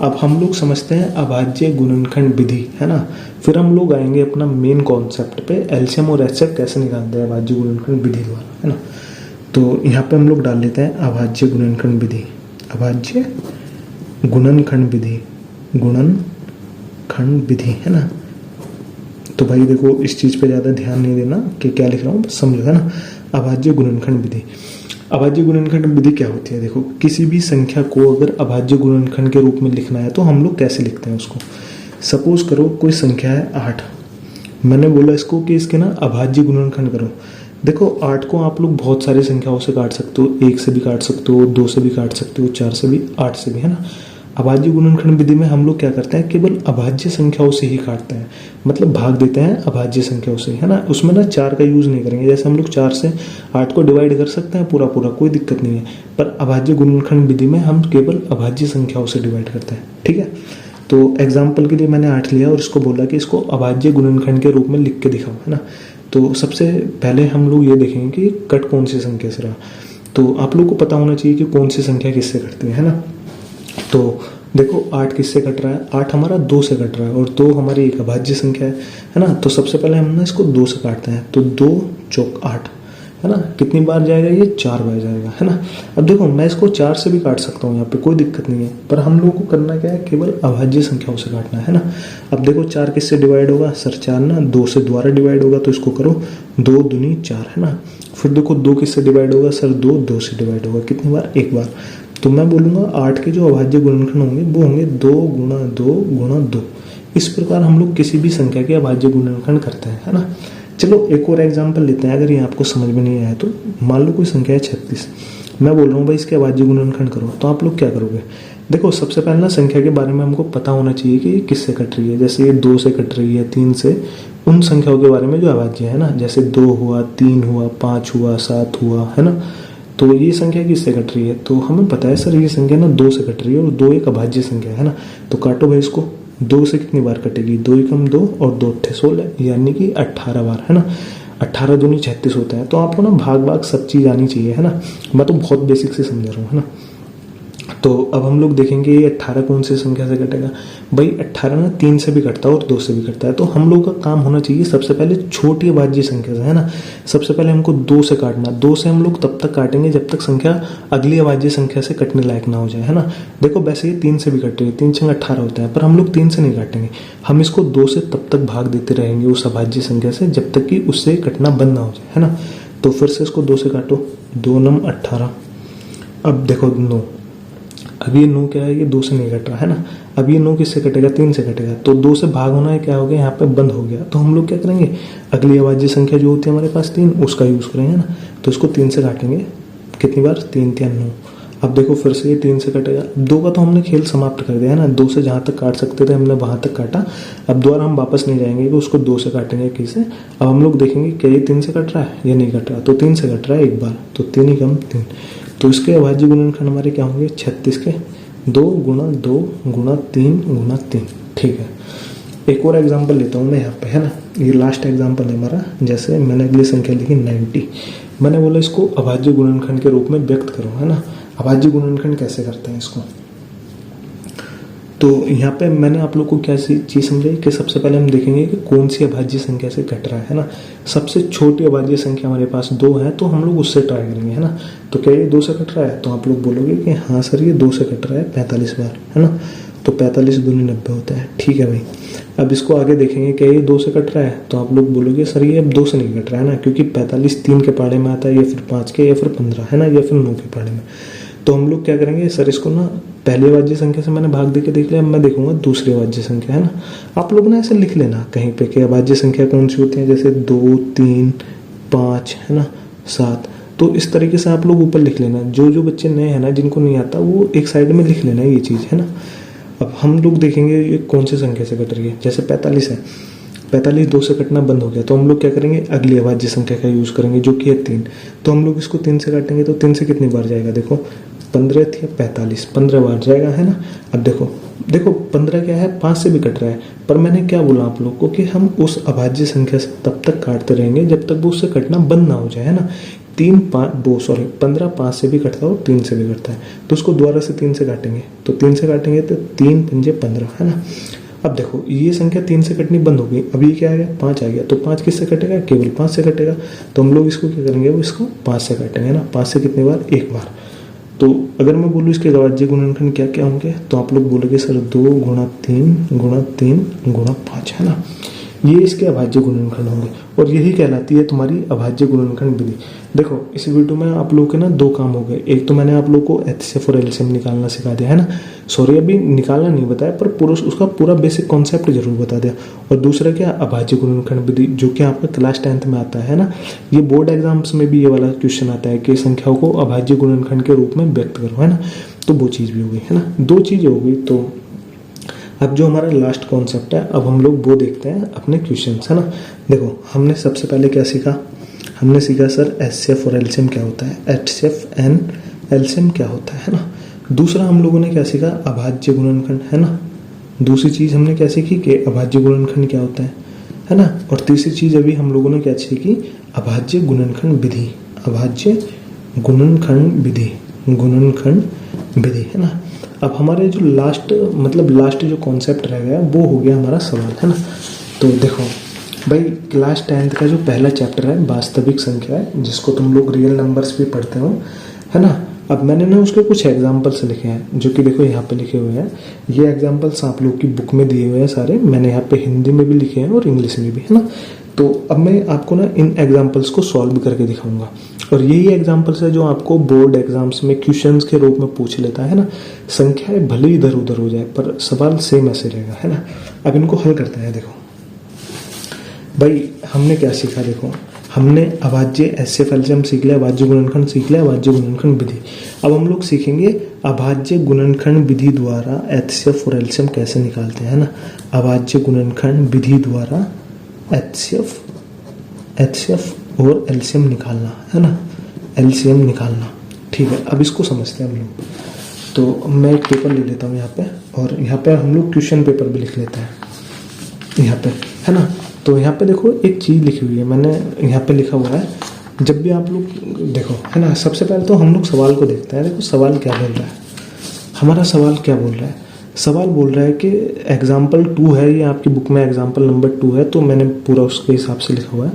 अब हम लोग समझते हैं अभाज्य गुणनखंड विधि, है ना। फिर हम लोग आएंगे अपना मेन कॉन्सेप्ट पे, एलसीएम और एचसीएफ कैसे निकालते हैं अभाज्य गुणनखंड विधि द्वारा, है ना। तो यहाँ पे हम लोग डाल लेते हैं अभाज्य गुणनखंड विधि, अभाज्य गुणनखंड विधि, गुणनखंड विधि, है ना। तो भाई देखो इस चीज पे ज्यादा ध्यान नहीं देना कि क्या लिख रहा हूँ, समझो, है ना। अभाज्य गुणनखंड विधि, अभाज्य गुणनखंड विधि क्या होती है, देखो किसी भी संख्या को अगर अभाज्य गुणनखंड के रूप में लिखना है तो हम लोग कैसे लिखते हैं उसको। सपोज करो कोई संख्या है 8, मैंने बोला इसको कि इसके ना अभाज्य गुणनखंड करो। देखो 8 को आप लोग बहुत सारी संख्याओं से काट सकते हो, 1 से भी काट सकते हो, 2 से भी काट सकते हो, 4 से भी, 8 से भी, है ना। अभाज्य गुणनखंड विधि में हम लोग क्या करते हैं, केवल अभाज्य संख्याओं से ही काटते हैं, मतलब भाग देते हैं अभाज्य संख्याओं से, है ना। उसमें ना 4 का यूज नहीं करेंगे। जैसे हम लोग 4 से 8 को डिवाइड कर सकते हैं पूरा पूरा, कोई दिक्कत नहीं है, पर अभाज्य गुणनखंड विधि में हम केवल अभाज्य संख्याओं से डिवाइड करते हैं, ठीक है। तो एग्जाम्पल के लिए मैंने 8 लिया और इसको बोला कि इसको अभाज्य गुणनखंड के रूप में लिख के दिखाओ, है ना। तो सबसे पहले हम लोग ये देखेंगे कि कट कौन सी संख्या से रहा। तो आप लोग को पता होना चाहिए कि कौन सी संख्या किससे कटती है ना। तो देखो 8 किससे कट रहा है, 8 हमारा 2 से कट रहा है और 2 हमारी एक अभाज्य संख्या है ना। तो सबसे पहले हम ना इसको 2 से काटते हैं, तो 2 चौक 8, है ना। कितनी बार जाएगा ये, 4 बार जाएगा, है ना। अब देखो मैं इसको 4 से भी काट सकता हूँ, यहाँ पे कोई दिक्कत नहीं है, पर हम लोगों को करना क्या है, केवल अभाज्य संख्याओं से काटना है ना। अब देखो 4 किससे डिवाइड होगा, सर 4 ना 2 से द्वारा डिवाइड होगा, तो इसको करो 2 दूनी 4, है ना। फिर देखो 2 किससे डिवाइड होगा, सर 2 से डिवाइड होगा, कितनी बार, एक बार। तो मैं बोलूंगा 8 के जो अभाज्य गुणनखंड होंगे वो होंगे 2 गुणा 2 गुणा 2। इस प्रकार हम लोग किसी भी संख्या के अभाज्य गुणनखंड करते हैं, है ना। चलो एक और एग्जांपल लेते हैं, अगर ये आपको समझ में नहीं आया तो। मान लो कोई संख्या है 36, मैं बोल रहा हूँ भाई इसके अभाज्य गुणनखंड करो, तो आप लोग क्या करोगे। देखो सबसे पहले ना संख्या के बारे में हमको पता होना चाहिए कि ये किससे कट रही है। जैसे ये 2 से कट रही है, 3 से, उन संख्याओं के बारे में जो अभाज्य है ना, जैसे 2 हुआ, 3 हुआ, 5 हुआ, 7 हुआ, है ना। तो ये संख्या किससे कट रही है, तो हमें पता है सर ये संख्या ना 2 से कट रही है और 2 एक अभाज्य संख्या है ना। तो काटो भाई इसको, 2 से कितनी बार कटेगी, 2 एकम 2 और 2 अट्ठे 16, यानी कि 18 बार, है ना। 18 दूनी 36 होता है। तो आपको ना भाग भाग सब चीज आनी चाहिए, है ना। मैं तो बहुत बेसिक से समझा रहा हूँ, है ना। तो अब हम लोग देखेंगे ये 18 कौन सी संख्या से कटेगा। भाई 18 ना 3 से भी कटता है और 2 से भी कटता है। तो हम लोग का काम होना चाहिए सबसे पहले छोटी अभाज्य संख्या से, है ना। सबसे पहले हमको 2 से काटना, 2 से हम लोग तब तक काटेंगे जब तक संख्या अगली अभाज्य संख्या से कटने लायक ना हो जाए, है ना। देखो वैसे ये 3 से भी कटेगी, 3 छंग 18 होता है, पर हम लोग 3 से नहीं काटेंगे, हम इसको 2 से तब तक भाग देते रहेंगे उस अभाज्य संख्या से जब तक कि उससे कटना बंद ना हो जाए, है ना। तो फिर से इसको 2 से काटो, 2 नम 18। अब देखो 9, अब ये 9 क्या है, ये 2 से नहीं कट रहा, है ना। अब ये 9 किससे कटेगा, 3 से कटेगा। तो 2 से भाग होना है, क्या हो गया यहाँ पे, बंद हो गया। तो हम लोग क्या करेंगे, अगली अभाज्य संख्या जो होती है हमारे पास 3, उसका यूज करेंगे ना। तो इसको 3 से काटेंगे, कितनी बार, 3 3 9। अब देखो फिर से ये 3 से कटेगा। 2 का तो हमने खेल समाप्त कर दिया, है ना। 2 से जहां तक काट सकते थे हमने वहां तक काटा। अब दोबारा हम वापस नहीं जाएंगे कि उसको 2 से काटेंगे किसे। अब हम लोग देखेंगे क्या ये 3 से कट रहा है या नहीं कट रहा। तो 3 से कट रहा है एक बार, तो 3 ही कम 3। तो इसके अभाज्य गुणनखंड हमारे क्या होंगे, 36 के 2 गुणा 2 गुणा 3 गुणा 3, ठीक है। एक और एग्जांपल लेता हूँ मैं यहाँ पे, है ना। ये लास्ट एग्जांपल है हमारा। जैसे मैंने अगली संख्या लिखी 90, मैंने बोला इसको अभाज्य गुणनखंड के रूप में व्यक्त करो, है ना। अभाज्य गुणनखंड कैसे करते हैं इसको, तो यहाँ पे मैंने आप लोग को क्या चीज समझाई कि सबसे पहले हम देखेंगे कि कौन सी अभाज्य संख्या से कट रहा है ना। सबसे छोटी अभाज्य संख्या हमारे पास 2 है, तो हम लोग उससे ट्राई करेंगे, है ना। तो क्या ये 2 से कट रहा है, तो आप लोग बोलोगे कि हाँ सर ये 2 से कट रहा है 45 बार, है ना। तो 45 दूनी 90 होता है, ठीक है भाई। अब इसको आगे देखेंगे क्या ये 2 से कट रहा है, तो आप लोग बोलोगे सर ये अब 2 से नहीं कट रहा है ना, क्योंकि 45 3 के पाड़े में आता है, या फिर 5 के, या फिर 15, है ना, या फिर 9 के पाड़े में। तो हम लोग क्या करेंगे, सर इसको ना पहली अभाज्य संख्या से मैंने भाग दे के देख लिया, अब मैं देखूंगा दूसरी अभाज्य संख्या, है ना। आप लोग ना ऐसे लिख लेना कहीं पे कि अभाज्य संख्या कौन सी होती है, जैसे 2 3 5, है ना, 7। तो इस तरीके से आप लोग ऊपर लिख लेना। जो जो बच्चे नए हैं ना, जिनको नहीं आता, वो एक साइड में लिख लेना ये चीज़, है ना। अब हम लोग देखेंगे ये कौन सी संख्या से कट रही है। जैसे 45 है, 45 2 से कटना बंद हो गया, तो हम लोग क्या करेंगे, अगली अभाज्य संख्या का यूज करेंगे जो कि है 3। तो हम लोग इसको 3 से काटेंगे, तो 3 से कितनी बार जाएगा, देखो 15 थी 45, 15 बार जाएगा, है ना। अब देखो 15 क्या है, 5 से भी कट रहा है, पर मैंने क्या बोला आप लोग को कि हम उस अभाज्य संख्या से तब तक काटते रहेंगे जब तक वो उससे कटना बंद ना हो जाए, है ना। 15 5 से भी कटता है और 3 से भी कटता है, तो उसको दोबारा से 3 से काटेंगे, तो 3 से काटेंगे तो 3 पंजे 15, है ना। अब देखो ये संख्या 3 से कटनी बंद हो गई, अब ये क्या आ गया 5 आ गया, तो 5 किससे कटेगा, केवल 5 से कटेगा, तो हम लोग इसको क्या करेंगे, वो इसको 5 से काटेंगे ना। 5 से कितनी बार, एक बार। तो अगर मैं बोलूँ इसके अभाज्य गुणनखंड क्या क्या होंगे, तो आप लोग बोलोगे सर 2 गुणा 3 गुणा 3 गुणा 5, है ना। ये इसके अभाज्य गुणनखंड होंगे और यही कहलाती है तुम्हारी अभाज्य गुणनखंड विधि। देखो इस वीडियो में आप लोगों के ना 2 काम हो गए। एक तो मैंने आप लोगों को एचसीएफ और एलसीएम निकालना सिखा दिया, है ना। सॉरी अभी निकालना नहीं बताया, पर उसका पूरा बेसिक कॉन्सेप्ट जरूर बता दिया। और दूसरा क्या, अभाज्य गुणनखंड विधि, जो कि आपका क्लास 10th में आता है ना। ये बोर्ड एग्जाम्स में भी ये वाला क्वेश्चन आता है कि संख्याओं को अभाज्य गुणनखंड के रूप में व्यक्त करो, है ना। तो वो चीज़ भी हो गई, है ना। 2 चीज़ें हो गई। तो अब जो हमारा लास्ट कॉन्सेप्ट है, अब हम लोग वो देखते हैं अपने क्वेश्चंस, है ना। देखो हमने सबसे पहले क्या सीखा, हमने सीखा सर एचसीएफ और एलसीएम क्या होता है, एचसीएफ एंड एलसीएम क्या होता है ना। दूसरा हम लोगों ने क्या सीखा, अभाज्य गुणनखंड, है ना। दूसरी चीज हमने क्या सीखी कि अभाज्य गुणनखंड क्या होता है ना। और तीसरी चीज अभी हम लोगों ने क्या सीखी, अभाज्य गुणनखंड विधि, अभाज्य गुणनखंड विधि, गुणनखंड विधि, है ना। अब हमारे जो लास्ट जो कॉन्सेप्ट रह गया वो हो गया हमारा सवाल, है ना। तो देखो भाई क्लास 10th का जो पहला चैप्टर है वास्तविक संख्या है, जिसको तुम लोग रियल नंबर्स भी पढ़ते हो, है ना। अब मैंने ना उसके कुछ एग्जाम्पल्स लिखे हैं, जो कि देखो यहाँ पे लिखे हुए हैं। ये एग्जाम्पल्स आप लोग की बुक में दिए हुए हैं सारे, मैंने यहाँ पे हिंदी में भी लिखे हैं और इंग्लिश में भी, है ना। तो अब मैं आपको ना इन एग्जाम्पल्स को सॉल्व करके दिखाऊंगा, और यही एग्जाम्पल्स है जो आपको बोर्ड एग्जाम्स में क्वेश्चंस के रूप में पूछ लेता है ना। संख्याएं भले ही इधर उधर हो जाए पर सवाल सेम ऐसे रहेगा, है ना। अब इनको हल करते हैं। देखो भाई हमने क्या सीखा, देखो हमने अभाज्य एचसीएफ एलसीएम सीख लिया, अभाज्य गुणनखंड सीख लिया, अभाज्य गुणनखंड विधि। अब हम लोग सीखेंगे अभाज्य गुणनखंड विधि द्वारा एचसीएफ और एलसीएम कैसे निकालते हैं ना। अभाज्य गुणनखंड विधि द्वारा एचसीएफ और एलसीएम निकालना, है ना, एलसीएम निकालना। ठीक है, अब इसको समझते हैं हम लोग। तो मैं एक पेपर ले लेता हूँ यहाँ पे, और यहाँ पे हम लोग क्वेश्चन पेपर भी लिख लेते हैं यहाँ पे, है ना। तो यहाँ पे देखो एक चीज़ लिखी हुई है, मैंने यहाँ पे लिखा हुआ है। जब भी आप लोग देखो, है ना, सबसे पहले तो हम लोग सवाल को देखते हैं। देखो सवाल क्या बोल रहा है, हमारा सवाल क्या बोल रहा है। सवाल बोल रहा है कि एग्जाम्पल 2 है, ये आपकी बुक में एग्जाम्पल नंबर 2 है, तो मैंने पूरा उसके हिसाब से लिखा हुआ है।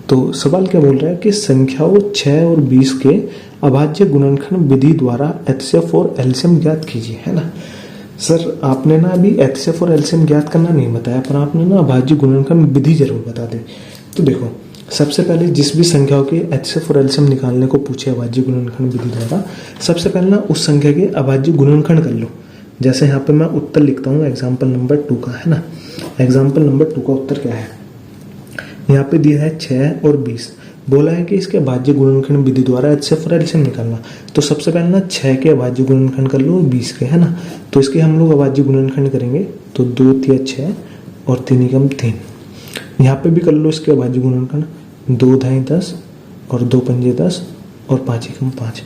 तो सवाल क्या बोल रहा है कि संख्याओं 6 और 20 के अभाज्य गुणनखंड विधि द्वारा एचसीएफ और एलसीएम ज्ञात कीजिए, है ना। सर आपने ना अभी एचसीएफ और एलसीएम ज्ञात करना नहीं बताया, पर आपने ना अभाज्य गुणनखंड विधि जरूर बता दी। तो देखो सबसे पहले जिस भी संख्याओं के एचसीएफ और एलसीएम निकालने को पूछे अभाज्य गुणनखंड विधि द्वारा, सबसे पहले ना उस संख्या के अभाज्य गुणनखंड कर लो। जैसे यहाँ पे मैं उत्तर लिखता हूँ एग्जाम्पल नंबर 2 का, है ना। एग्जाम्पल नंबर 2 का उत्तर क्या है, यहाँ पे दिया है 6 और 20, बोला है कि इसके अभाज्य गुणनखंड विधि द्वारा एचसीएफ और एलसीएम निकालना। तो सबसे पहले ना 6 के अभाज्य गुणनखंड कर लो और 20 के, है ना। तो इसके हम लोग अभाज्य गुणनखंड करेंगे, तो 2 तिया 6 और 3 एकम 3। यहाँ पे भी कर लो इसके अभाज्य गुणनखंड, 2 ढाई 10 और 2 पंजे 10 और 5 एकम 5।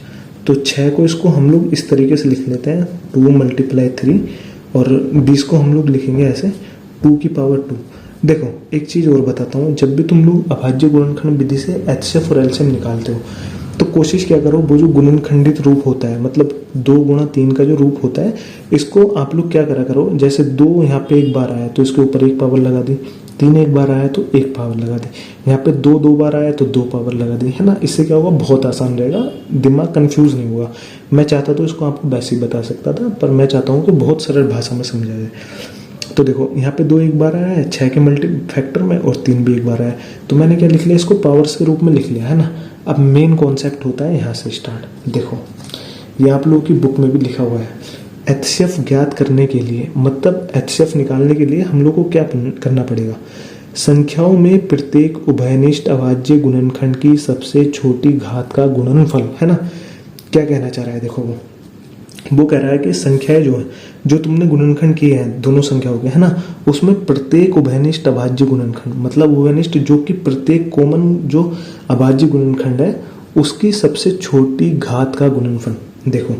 तो 6 को इसको हम लोग इस तरीके से लिख लेते हैं, 2 × 3, और 20 को हम लोग लिखेंगे ऐसे 2 की पावर 2। देखो एक चीज और बताता हूँ, जब भी तुम लोग अभाज्य गुणनखंड विधि से एचसीएफ और एलसीएम निकालते हो, तो कोशिश क्या करो, वो जो गुणनखंडित रूप होता है, मतलब 2 × 3 का जो रूप होता है, इसको आप लोग क्या करा करो, जैसे 2 यहाँ पे एक बार आया तो इसके ऊपर 1 पावर लगा दी, 3 एक बार आया तो 1 पावर लगा दी, यहाँ पे 2 बार आया तो 2 पावर लगा दी, है ना। इससे क्या होगा, बहुत आसान रहेगा, दिमाग कंफ्यूज नहीं होगा। मैं चाहता तो इसको आपको वैसे ही बता सकता था, पर मैं चाहता हूँ कि बहुत सरल भाषा में समझा जाए। तो देखो यहाँ पे 2 एक बार आया है 6 के मल्टी फैक्टर में, और 3 भी एक बार आया है, तो मैंने क्या लिख लिया, इसको पावर्स के रूप में लिख लिया, है ना। अब मेन कॉन्सेप्ट होता है यहाँ से स्टार्ट। देखो ये आप लोगों की बुक में भी लिखा हुआ है, एचसीएफ ज्ञात करने के लिए, मतलब एचसीएफ निकालने के लिए हम लोग को क्या करना पड़ेगा, संख्याओं में प्रत्येक उभयनिष्ठ अभाज्य गुणनखंड की सबसे छोटी घात का गुणनफल, है ना। क्या कहना चाह रहा है, देखो वो कह रहा है कि संख्याएं जो है, जो तुमने गुणनखंड किए हैं दोनों संख्याओं के, है ना, उसमें प्रत्येक उभयनिष्ठ अभाज्य गुणनखंड, मतलब उभयनिष्ठ जो कि प्रत्येक कॉमन जो अभाज्य गुणनखंड है उसकी सबसे छोटी घात का गुणनफल। देखो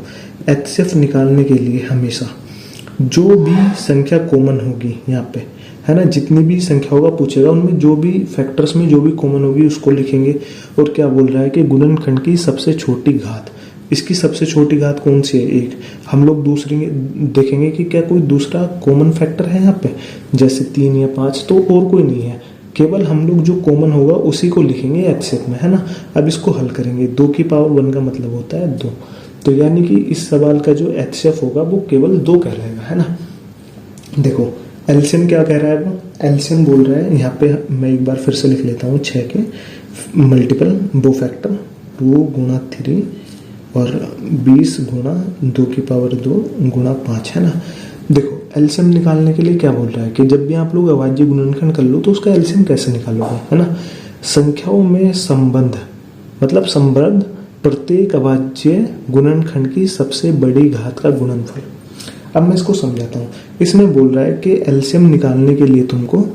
एचसीएफ निकालने के लिए हमेशा जो भी संख्या कॉमन होगी यहाँ पे, है ना, जितनी भी संख्या होगा पूछेगा, उनमें जो भी फैक्टर्स में जो भी कॉमन होगी उसको लिखेंगे। और क्या बोल रहा है कि गुणनखंड की सबसे छोटी घात, इसकी सबसे छोटी घात कौन सी है? एक। हम लोग दूसरी देखेंगे कि क्या कोई दूसरा कॉमन फैक्टर है यहाँ पे, जैसे 3 या 5, तो और कोई नहीं है, केवल हम लोग जो कॉमन होगा उसी को लिखेंगे एचसीएफ में, है ना। अब इसको हल करेंगे, 2 की पावर 1 का मतलब होता है 2, तो यानी कि इस सवाल का जो एचसीएफ होगा वो केवल 2 कहलाएगा, है ना। देखो एलसीएम क्या कह रहा है, वो एलसीएम बोल रहा है यहाँ पे, मैं एक बार फिर से लिख लेता हूँ, 6 के मल्टीपल, वो फैक्टर 2 गुणा 3 और 20 गुणा 2 की पावर 2 गुणा 5, है ना। देखो एलसीएम निकालने के लिए क्या बोल रहा है कि जब भी आप लोग अभाज्य गुणनखंड कर लो तो उसका एलसीएम कैसे निकालोगे, है ना। संख्याओं में संबंध, मतलब संबंध प्रत्येक अभाज्य गुणनखंड की सबसे बड़ी घात का गुणनफल। अब मैं इसको समझाता हूँ। इसमें बोल रहा है कि एलसीएम निकालने के लिए तुमको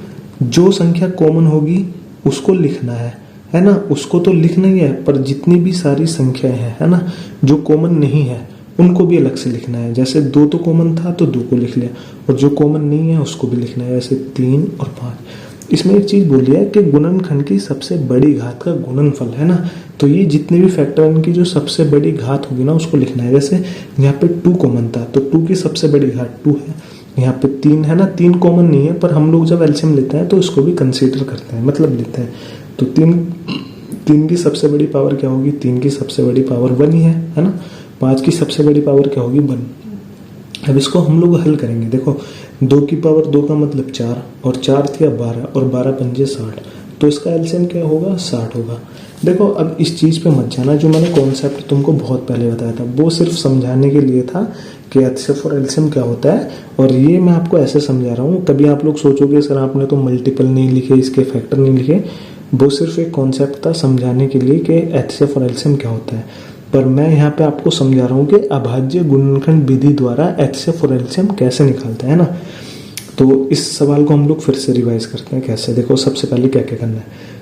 जो संख्या कॉमन होगी उसको लिखना है ना, उसको तो लिखना ही है, पर जितनी भी सारी संख्याएं हैं, है ना, जो कॉमन नहीं है उनको भी अलग से लिखना है। जैसे 2 तो कॉमन था तो 2 को लिख लिया, और जो कॉमन नहीं है उसको भी लिखना है, जैसे 3 और 5। इसमें एक चीज बोली है कि गुणनखंड की सबसे बड़ी घात का गुणनफल, है ना, तो ये जितने भी फैक्टर इनकी जो सबसे बड़ी घात होगी ना उसको लिखना है। जैसे यहाँ पे 2 कॉमन था तो 2 की सबसे बड़ी घात 2 है, यहाँ पे 3 है ना, 3 कॉमन नहीं है, पर हम लोग जब एलसीएम लेते हैं तो इसको भी कंसीडर करते हैं, मतलब लेते हैं। तो 3 की सबसे बड़ी पावर क्या होगी? 3 की सबसे बड़ी पावर 1 ही है ना। 5 की सबसे बड़ी पावर क्या होगी? 1। अब इसको हम लोग हल करेंगे। देखो 2 की पावर 2 का मतलब 4, और 4 थी 12, और 12 पंजे 60, तो इसका एलसीएम क्या होगा? 60 होगा। देखो अब इस चीज पे मत जाना, जो मैंने कॉन्सेप्ट तुमको बहुत पहले बताया था वो सिर्फ समझाने के लिए था कि एचसीएफ और एलसीएम क्या होता है, और ये मैं आपको ऐसे समझा रहा हूँ। कभी आप लोग सोचोगे सर आपने तो मल्टीपल नहीं लिखे, इसके फैक्टर नहीं लिखे, वो सिर्फ एक कॉन्सेप्ट था समझाने के लिए कि एचसीएफ और एलसीएम क्या होता है। पर मैं यहाँ पे आपको समझा रहा हूँ कि अभाज्य गुणनखंड विधि द्वारा एचसीएफ और एलसीएम कैसे निकालते हैं ना। तो इस सवाल को हम लोग फिर से रिवाइज करते हैं कैसे। देखो सबसे पहले क्या क्या करना है,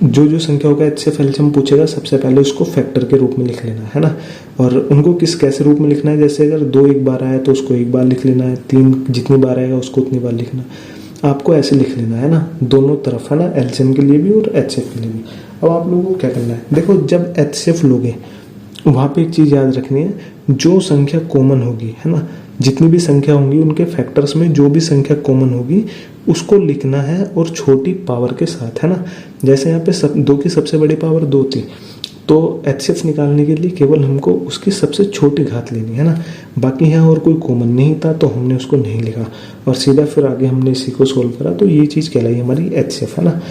जो संख्याओं का एचसीएफ एलसीएम पूछेगा सबसे पहले उसको फैक्टर के रूप में लिख लेना है ना, और उनको कैसे रूप में लिखना है। जैसे अगर 2 एक बार आया तो उसको एक बार लिख लेना है, 3 जितनी बार आएगा उसको उतनी बार लिखना है, आपको ऐसे लिख लेना है ना, दोनों तरफ, है ना, एलसीएम के लिए भी और एचसीएफ के लिए भी। अब आप लोगों को क्या करना है, देखो जब एचसीएफ लोगे वहां पे एक चीज याद रखनी है, जो संख्या कॉमन होगी, है ना, जितनी भी संख्या होंगी उनके फैक्टर्स में जो भी संख्या कॉमन होगी उसको लिखना है, और छोटी पावर के साथ, है ना। जैसे यहाँ पे 2 की सबसे बड़ी पावर 2 थी, तो एचसीएफ निकालने के लिए केवल हमको उसकी सबसे छोटी घात लेनी है ना, बाकी यहाँ और कोई कॉमन नहीं था तो हमने उसको नहीं लिखा, और सीधा फिर आगे हमने इसी को सोल्व करा, तो ये चीज़ कहलाई हमारी एचसीएफ, है ना।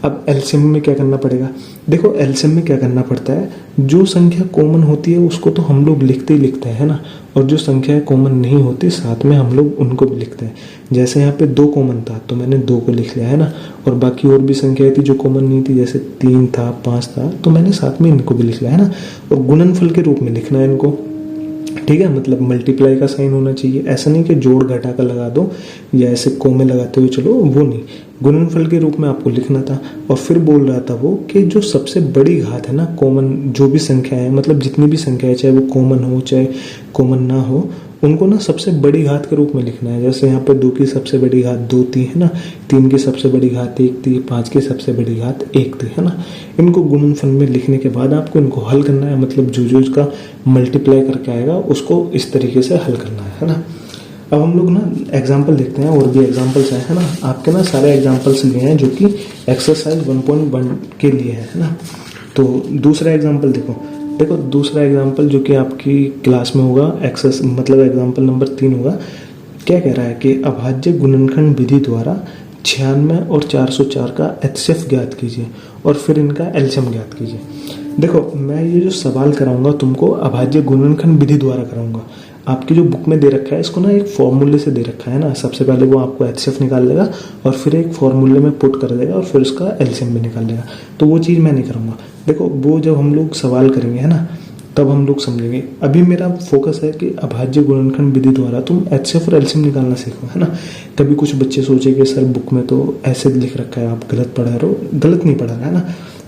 अब एलसीएम में क्या करना पड़ेगा, देखो एलसीएम में क्या करना पड़ता है, जो संख्या कॉमन होती है उसको तो हम लोग लिखते ही लिखते हैं, है ना, और जो संख्या कॉमन नहीं होती साथ में हम लोग उनको भी लिखते हैं। जैसे यहाँ पे 2 कॉमन था तो मैंने 2 को लिख लिया, है ना, और बाकी और भी संख्याएं थी जो कॉमन नहीं थी, जैसे 3 था 5 था, तो मैंने साथ में इनको भी लिख लिया, है ना। और गुणनफल के रूप में लिखना है इनको, ठीक है, मतलब मल्टीप्लाई का साइन होना चाहिए, ऐसा नहीं कि जोड़ घटा का लगा दो या ऐसे कोमे लगाते हुए चलो, वो नहीं, गुणनफल के रूप में आपको लिखना था। और फिर बोल रहा था वो कि जो सबसे बड़ी घात है ना, कॉमन जो भी संख्या है, मतलब जितनी भी संख्या है, चाहे वो कॉमन हो चाहे कॉमन ना हो, उनको ना सबसे बड़ी घात के रूप में लिखना है। जैसे यहाँ पे 2 की सबसे बड़ी घात 2 थी, है ना, 3 की सबसे बड़ी घात 1 थी, 5 की सबसे बड़ी घात 1 थी, है ना। इनको गुणनफल में लिखने के बाद आपको इनको हल करना है, मतलब जो इसका मल्टीप्लाई करके आएगा उसको इस तरीके से हल करना है ना। अब हम लोग ना एग्जाम्पल देखते हैं, और भी एग्जाम्पल्स है ना, आपके ना सारे एग्जाम्पल्स लिए हैं जो कि एक्सरसाइज 1.1 के लिए है ना। तो दूसरा एग्जाम्पल देखो दूसरा एग्जाम्पल जो कि आपकी क्लास में होगा, मतलब एग्जाम्पल नंबर 3 होगा। क्या कह रहा है कि अभाज्य गुणनखंड विधि द्वारा 96 और 404 का एचसीएफ ज्ञात कीजिए और फिर इनका एलसीएम ज्ञात कीजिए। देखो मैं ये जो सवाल कराऊंगा तुमको अभाज्य गुणनखंड विधि द्वारा कराऊंगा। आपकी जो बुक में दे रखा है इसको ना एक फॉर्मूले से दे रखा है ना, सबसे पहले वो आपको एचसीएफ निकाल लेगा और फिर एक फॉर्मूले में पुट कर देगा और फिर उसका एलसीएम भी निकाल लेगा। तो वो चीज़ मैं नहीं करूँगा। देखो वो जब हम लोग सवाल करेंगे, है ना, तब हम लोग समझेंगे। अभी मेरा फोकस है कि अभाज्य गुणनखंड विधि द्वारा तुम एचसीएफ और एलसीएम निकालना सीखो, है ना। कभी कुछ बच्चे सोचेंगे सर बुक में तो ऐसे लिख रखा है, आप गलत पढ़ा रहे हो। गलत नहीं पढ़ा रहा है ना,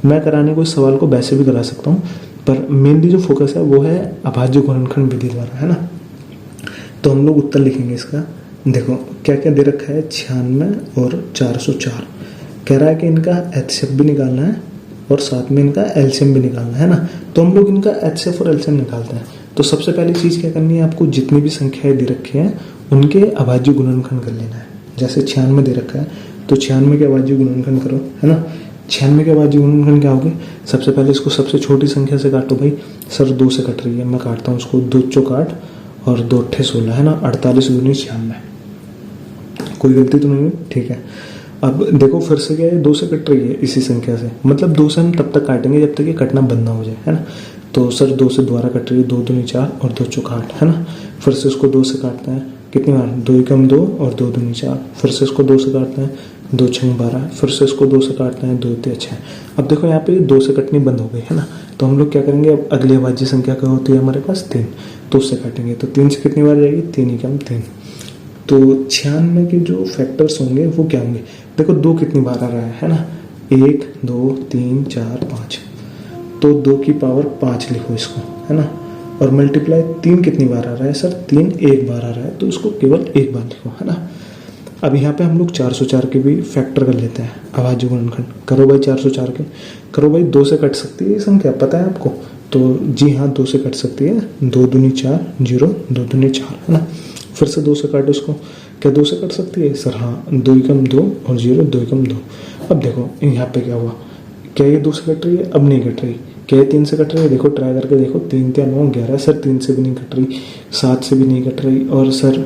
मैं कराने को इस सवाल को वैसे भी करा सकता हूँ, पर मेनली जो फोकस है वो है अभाज्य गुणनखंड विधि द्वारा, है ना। तो हम लोग उत्तर लिखेंगे इसका देखो क्या क्या दे रखा है, 96 और 404। कह रहा है कि इनका एचसीएफ भी निकालना है और साथ में इनका एलसीएम भी निकालना है ना। तो हम लोग इनका एचसीएफ और एलसीएम निकालते हैं। तो सबसे पहली चीज़ क्या करनी है, आपको जितनी भी संख्याएं दे रखी हैं उनके अभाज्य गुणनखंड कर लेना है। जैसे 96 दे रखा है तो 96 के अभाज्य गुणनखंड करो, है ना। 96 के अभाज्य गुणनखंड क्या होंगे, सबसे पहले इसको सबसे छोटी संख्या से काटो भाई। सर 2 से कट रही है, मैं काटता हूँ उसको। 2 चौक 8 और 2 अट्ठे 16, है ना। 48 दूनी 96, कोई गलती तो नहीं हुई, ठीक है। अब देखो फिर से क्या है, 2 से कट रही है इसी संख्या से, मतलब 2 से हम तब तक काटेंगे जब तक ये कटना बंद ना हो जाए, है ना। तो सर 2 से दोबारा कट रही है, 2 दूनी 4 और 2 चौक 8, है ना। फिर से उसको 2 से काटते हैं, कितनी बार, 2 एकम 2 और 2 दूनी 4। फिर से इसको 2 से काटते हैं, 2 छंग 12। फिर से इसको 2 से काटते हैं, 2 तिया 6। अब देखो यहाँ पे 2 से कटनी बंद हो गई, है ना। तो हम लोग क्या करेंगे, अब अगली अभाज्य संख्या क्या होती है हमारे पास, 3। तो उससे काटेंगे, तो 3 से कितनी बार जाएगी, 3 एकम 3। तो 96 के जो फैक्टर्स होंगे वो क्या होंगे, देखो 2 कितनी बार आ रहा है ना, 1 2 3 4 5। तो 2 की पावर 5 लिखो इसको, है ना। और मल्टीप्लाई 3 कितनी बार आ रहा है, सर 3 एक बार आ रहा है, तो इसको केवल एक बार लिखो, है ना। अब यहाँ पे हम लोग 404 के भी फैक्टर कर लेते हैं, अभाज्य गुणनखंड करो भाई। 404 के करो भाई, 2 से कट सकती है ये संख्या, पता है आपको। तो जी हाँ 2 से कट सकती है, 2 दूनी 4 0 2 दूनी 4, है ना। फिर से 2 से काटो इसको, क्या 2 से कट सकती है सर, हाँ 2 एकम 2 और 0 2 एकम 2। अब देखो यहाँ पे क्या हुआ, क्या ये 2 से कट रही है, अब नहीं कट रही। क्या ये 3 से कट रही है, देखो ट्राई करके देखो, 3 3 9 11। सर 3 से भी नहीं कट रही, 7 से भी नहीं कट रही, और सर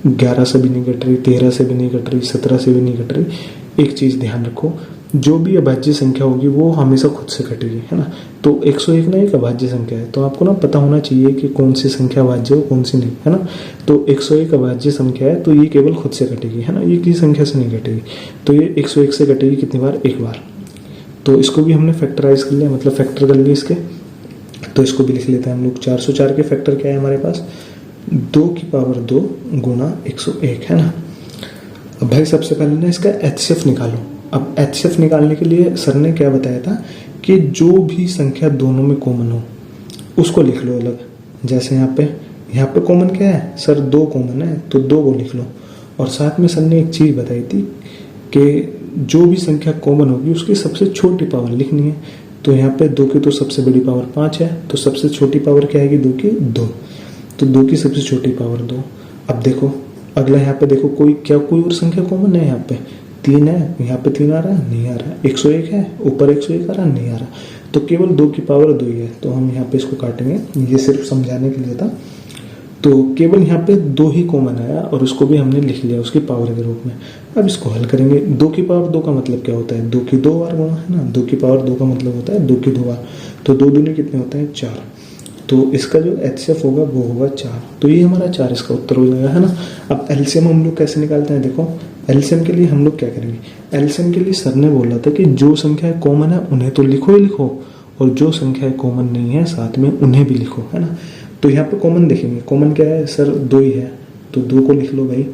11 से भी नहीं कट रही, 13 से भी नहीं कट रही, 17 से भी नहीं कट रही। एक चीज़ ध्यान रखो, जो भी अभाज्य संख्या होगी वो हमेशा खुद से कटेगी, है ना। तो 101 ना एक अभाज्य संख्या है, तो आपको ना पता होना चाहिए कि कौन सी संख्या अभाज्य हो कौन सी नहीं, है ना। तो 101 अभाज्य संख्या है तो ये केवल खुद से कटेगी, है ना, ये किसी संख्या से नहीं कटेगी। तो ये 101 से कटेगी कितनी बार, एक बार। तो इसको भी हमने फैक्टराइज कर लिया, मतलब फैक्टर कर लिए इसके। तो इसको भी लिख लेते हैं हम लोग। 404 के फैक्टर क्या है हमारे पास, 2 की पावर 2 गुना 101, है ना। अब भाई सबसे पहले ना इसका एचसीएफ निकालो। अब एचसीएफ निकालने के लिए सर ने क्या बताया था कि जो भी संख्या दोनों में कॉमन हो उसको लिख लो अलग। जैसे यहाँ पे कॉमन क्या है सर, 2 कॉमन है, तो 2 को लिख लो। और साथ में सर ने एक चीज़ बताई थी कि जो भी संख्या कॉमन होगी उसकी सबसे छोटी पावर लिखनी है। तो यहाँ पे 2 की तो सबसे बड़ी पावर 5 है, तो सबसे छोटी पावर क्या आएगी, 2 की 2। तो 2 की सबसे छोटी पावर 2। अब देखो अगला यहाँ पे देखो, कोई और संख्या कॉमन है, यहाँ पे 3 है, यहाँ पे 3 आ रहा है, नहीं आ रहा। 101 है, ऊपर 101 आ रहा है, नहीं आ रहा। तो केवल 2 की पावर 2 ही है, तो हम यहाँ पे इसको काटेंगे, ये सिर्फ समझाने के लिए था। तो केवल यहाँ पे 2 ही कॉमन आया और उसको भी हमने लिख लिया उसकी पावर के रूप में। अब इसको हल करेंगे। 2 की पावर 2 का मतलब क्या होता है, 2 की 2 बार गुणा, है ना। 2 की पावर 2 का मतलब होता है 2 की 2 बार। तो 2 दूनी कितने होते हैं, 4। तो इसका जो एचसीएफ होगा वो होगा 4। तो ये हमारा 4 इसका उत्तर हो जाएगा, है ना। अब एलसीएम हम लोग कैसे निकालते हैं, देखो एलसीएम के लिए हम लोग क्या करेंगे, एलसीएम के लिए सर ने बोला था कि जो संख्या कॉमन है उन्हें तो लिखो ही लिखो, और जो संख्या कॉमन नहीं है साथ में उन्हें भी लिखो, है ना। तो यहाँ पे कॉमन देखेंगे, कॉमन क्या है सर, 2 ही है, तो 2 को लिख लो भाई।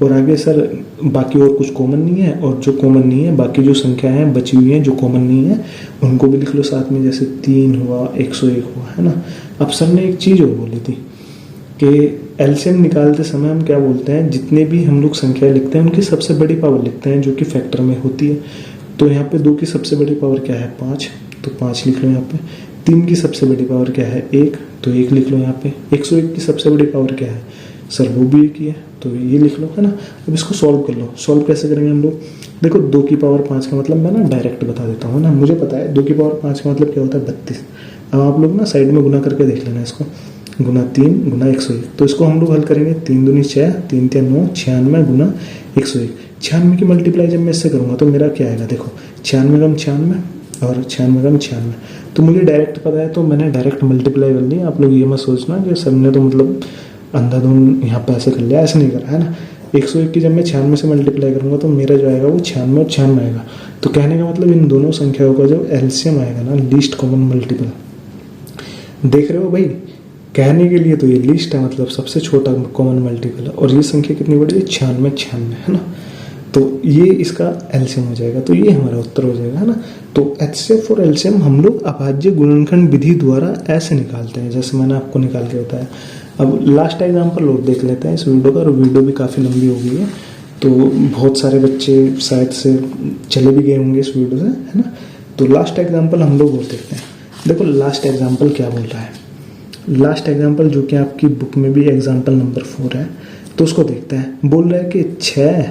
और आगे सर बाकी और कुछ कॉमन नहीं है, और जो कॉमन नहीं है बाकी जो संख्या है बची हुई है जो कॉमन नहीं है उनको भी लिख लो साथ में, जैसे 3 हुआ, 101 हुआ, है ना। अब सर ने एक चीज़ और बोली थी कि एलसीएम निकालते समय हम क्या बोलते हैं, जितने भी हम लोग संख्या लिखते हैं उनकी सबसे बड़ी पावर लिखते हैं जो कि फैक्टर में होती है। तो यहाँ पे 2 की सबसे बड़ी पावर क्या है, 5, तो 5 लिख लो यहाँ पे। 3 की सबसे बड़ी पावर क्या है, 1, तो 1 लिख लो यहाँ पे। 101 की सबसे बड़ी पावर क्या है सर, वो भी 1 ही है, तो ये लिख लो, है ना। अब इसको सॉल्व कर लो। सॉल्व कैसे करेंगे हम लोग, देखो 2 की पावर 5 का मतलब मैं ना डायरेक्ट बता देता हूँ ना, मुझे पता है 2 की पावर 5 का मतलब क्या होता है, 32। अब आप लोग ना साइड में गुना करके देख लेना इसको, गुना 3 गुना 101। तो इसको हम लोग हल करेंगे, 3 दूनी 6, 3 3 9, 96 गुना 101। 96 की मल्टीप्लाई जब मैं इससे करूँगा तो मेरा क्या आएगा, देखो 96 कम 96 और 96 कम 96। तो मुझे डायरेक्ट पता है तो मैंने डायरेक्ट मल्टीप्लाई कर ली। आप लोग ये मत सोचना कि सर ने तो मतलब अंधाधुन यहाँ पे ऐसे कर लिया, ऐसे नहीं करा, है ना। 101 की जब मैं 96 से मल्टीप्लाई करूँगा तो मेरा जो आएगा वो 96 और 96 आएगा। तो कहने का मतलब इन दोनों संख्याओं का जो एलसीएम आएगा ना, लीस्ट कॉमन मल्टीपल, देख रहे हो भाई, कहने के लिए तो ये लीस्ट है, मतलब सबसे छोटा कॉमन मल्टीपल है। और ये संख्या कितनी बड़ी है, 96, है ना। तो ये इसका एलसीएम हो जाएगा, तो ये हमारा उत्तर हो जाएगा, है ना। तो एचसीएफ और एलसीएम हम लोग अभाज्य गुणनखंड विधि द्वारा ऐसे निकालते हैं जैसे मैंने आपको निकाल के बताया। अब लास्ट एग्जाम्पल और देख लेते हैं इस वीडियो का, और वीडियो भी काफ़ी लंबी हो गई है तो बहुत सारे बच्चे शायद से चले भी गए होंगे इस वीडियो से, है ना। तो लास्ट एग्जाम्पल हम लोग वो देखते हैं। देखो लास्ट एग्जाम्पल क्या बोल रहा है। लास्ट एग्जाम्पल जो कि आपकी बुक में भी एग्जाम्पल नंबर 4 है, तो उसको देखते हैं। बोल रहा है कि 6,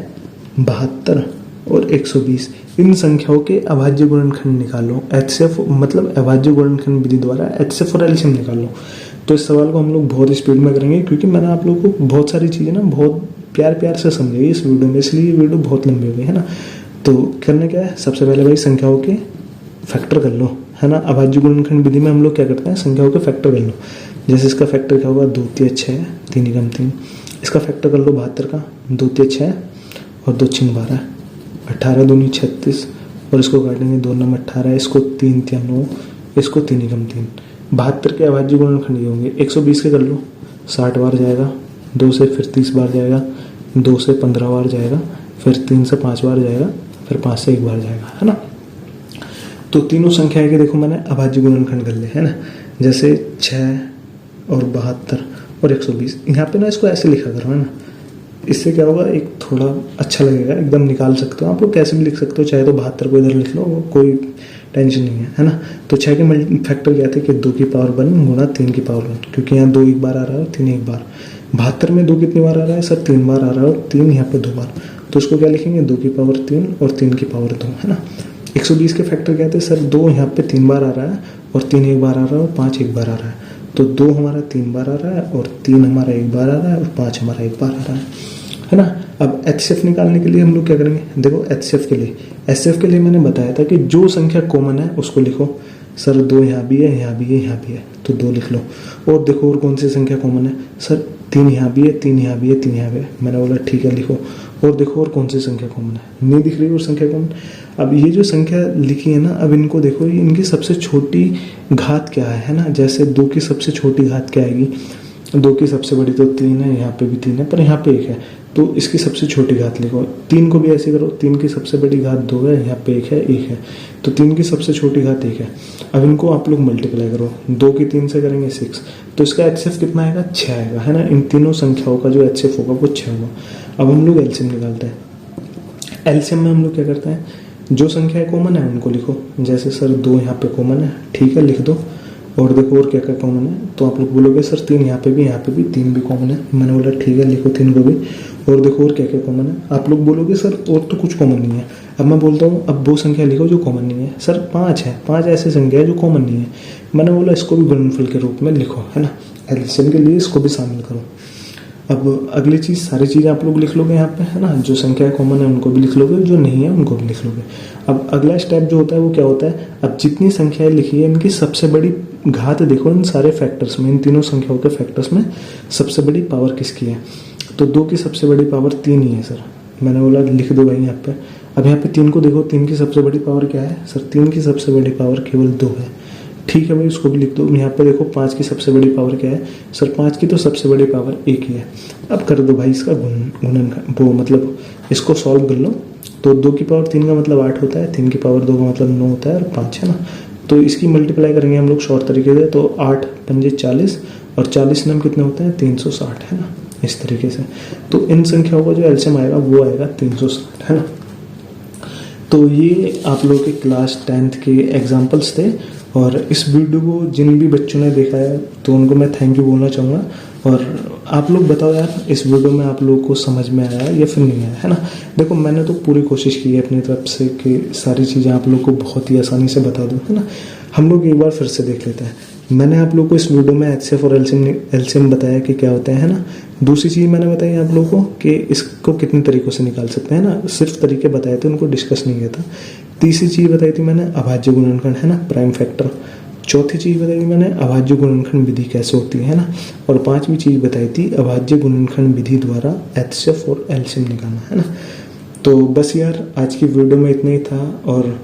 72 और 120 इन संख्याओं के अभाज्य गुणनखंड निकालो। HCF मतलब अभाज्य गुणनखंड विधि द्वारा HCF और LCM निकालो। तो इस सवाल को हम लोग बहुत स्पीड में करेंगे, क्योंकि मैंने आप लोगों को बहुत सारी चीज़ें ना बहुत प्यार प्यार से समझाई इस वीडियो में, इसलिए ये वीडियो बहुत लंबी हो गई, है ना। तो करना क्या है, सबसे पहले भाई संख्याओं के फैक्टर कर लो, है ना। अभाज्य गुणनखंड विधि में हम लोग क्या करते हैं, संख्याओं के फैक्टर कर लो। जैसे इसका फैक्टर क्या होगा, 2 तिया 6, 3 एकम 3। इसका फैक्टर कर लो 72 का, 2 तिया 6 और 2 छिंग 12, 18 दूनी 36 और इसको काटेंगे 2 नम 18, इसको 3 तिया 9, इसको 3 एकम 3। 72 के अभाज्य गुणनखंड ये होंगे। 120 के कर लो, 60 बार जाएगा, 2 से फिर 30 बार जाएगा, 2 से 15 बार जाएगा, फिर 3 से 5 बार जाएगा, फिर 5 से 1 बार जाएगा, है ना। तो तीनों संख्या के देखो मैंने अभाज्य गुणनखंड कर ले, है ना। जैसे 6 और 72 और 120, यहाँ पे ना इसको ऐसे लिखा करो, है ना। इससे क्या होगा, एक थोड़ा अच्छा लगेगा, एकदम निकाल सकते हो आप लोग, कैसे भी लिख सकते हो, चाहे तो 72 को इधर लिख लो, कोई टेंशन नहीं है ना। तो 6 के फैक्टर क्या थे कि 2 की पावर 1 गुणा 3 की पावर 1, क्योंकि यहाँ 2 एक बार आ रहा है और 3 एक बार। 72 में 2 कितनी बार आ रहा है सर, 3 बार आ रहा है और 3 यहाँ पे 2 बार। तो इसको क्या लिखेंगे, 2 की पावर 3 और 3 की पावर 2, है ना। 120 के फैक्टर क्या थे सर, 2 यहाँ पे 3 बार आ रहा है और 3 एक बार आ रहा है और 5 एक बार आ रहा है। तो 2 हमारा 3 बार आ रहा है और 3 हमारा एक बार आ रहा है और 5 हमारा एक बार आ रहा है ना। अब HCF निकालने के लिए हम लोग क्या करेंगे, देखो HCF के लिए मैंने बताया था कि जो संख्या कॉमन है उसको लिखो। सर 2 यहाँ भी है, यहाँ भी है, यहाँ भी है, तो 2 लिख लो। और देखो और कौन सी संख्या कॉमन है सर, 3 यहाँ भी है, 3 यहाँ भी है, 3 यहाँ भी है। मैंने बोला ठीक है लिखो। और देखो और कौन सी संख्या कॉमन है, नहीं दिख रही और संख्या कॉमन। अब ये जो संख्या लिखी है ना, अब इनको देखो, इनकी सबसे छोटी घात क्या है ना। जैसे 2 की सबसे छोटी घात क्या आएगी, 2 की सबसे बड़ी तो 3 है, यहाँ पे भी 3 है, पर यहाँ पे 1 है, तो इसकी सबसे छोटी घात लिखो। 3 को भी ऐसे करो, 3 की सबसे बड़ी घात 2 है, यहाँ पे 1 है, तो 3 की सबसे छोटी घात 1 है। अब इनको आप लोग मल्टीप्लाई करो, 2 की 3 से करेंगे 6, तो इसका HCF कितना आएगा, 6 आएगा, है ना। इन तीनों संख्याओं का जो HCF होगा वो 6 होगा। अब हम लोग LCM निकालते हैं। LCM में हम लोग क्या करते हैं, जो संख्याएं कॉमन है उनको लिखो। जैसे सर 2 यहाँ पे कॉमन है, ठीक है लिख दो। और देखो और क्या क्या कॉमन है, तो आप लोग बोलोगे सर 3 यहाँ पे भी 3 भी कॉमन है। मैंने बोला ठीक है लिखो 3 को भी। और देखो और क्या क्या कॉमन है, आप लोग बोलोगे सर और तो कुछ कॉमन नहीं है। अब मैं बोलता हूँ अब वो संख्या लिखो जो कॉमन नहीं है। सर 5 है, 5 ऐसी संख्या है जो कॉमन नहीं है। मैंने बोला इसको भी गुणनफल के रूप में लिखो, है ना। LCM के लिए इसको भी शामिल करो। अब अगली चीज़, सारी चीज़ें आप लोग लिख लोगे यहाँ पे, है ना। जो संख्या कॉमन है उनको भी लिख लोगे, जो नहीं है उनको भी लिख लोगे। अब अगला स्टेप जो होता है वो क्या होता है, अब जितनी संख्याएं लिखी है इनकी सबसे बड़ी घात देखो इन सारे फैक्टर्स में, इन तीनों संख्याओं के फैक्टर्स में सबसे बड़ी पावर किसकी है। तो 2 की सबसे बड़ी पावर 3 ही है सर। मैंने बोला लिख दो भाई यहाँ पे। अब यहाँ पे 3 को देखो, 3 की सबसे बड़ी पावर क्या है सर, 3 की सबसे बड़ी पावर केवल 2 है, ठीक है भाई उसको भी लिख दो। यहाँ पे देखो 5 की सबसे बड़ी पावर क्या है सर, 5 की तो सबसे बड़ी पावर 1 ही है। अब कर दो भाई इसका गुणन, वो मतलब इसको सॉल्व कर लो। तो 2 की पावर 3 का मतलब 8 होता है, 3 की पावर 2 का मतलब 9 होता है और 5 है ना। तो इसकी मल्टीप्लाई करेंगे हम लोग शॉर्ट तरीके से, तो 8 पंजे 40 और 40 नम कितने होते हैं 360, है ना, इस तरीके से। तो इन संख्याओं का जो LCM आएगा वो आएगा 360, है ना। तो ये आप लोगों के क्लास 10th के एग्जाम्पल्स थे। और इस वीडियो को जिन भी बच्चों ने देखा है तो उनको मैं थैंक यू बोलना चाहूँगा। और आप लोग बताओ यार इस वीडियो में आप लोगों को समझ में आया या फिर नहीं आया, है ना। देखो मैंने तो पूरी कोशिश की है अपनी तरफ से कि सारी चीज़ें आप लोग को बहुत ही आसानी से बता दूँ, है ना। हम लोग एक बार फिर से देख लेते हैं। मैंने आप लोग को इस वीडियो में HCF और LCM बताया कि क्या होता है ना। दूसरी चीज़ मैंने बताई आप लोगों को कि इसको कितने तरीक़ों से निकाल सकते हैं ना, सिर्फ तरीके बताए थे, उनको डिस्कस नहीं किया था। तीसरी चीज़ बताई थी मैंने अभाज्य गुणनखंड, है ना, प्राइम फैक्टर। चौथी चीज़ बताई थी मैंने अभाज्य गुणनखंड विधि कैसे होती है ना। और पांचवी चीज़ बताई थी अभाज्य गुणनखंड विधि द्वारा HCF और LCM निकालना, है ना। तो बस यार आज की वीडियो में इतना ही था और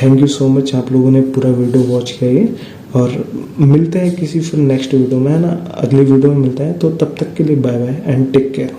थैंक यू सो मच आप लोगों ने पूरा वीडियो वॉच किया ये। और मिलते हैं किसी फिर नेक्स्ट वीडियो में, है ना, अगली वीडियो में मिलते हैं। तो तब तक के लिए bye bye and take care.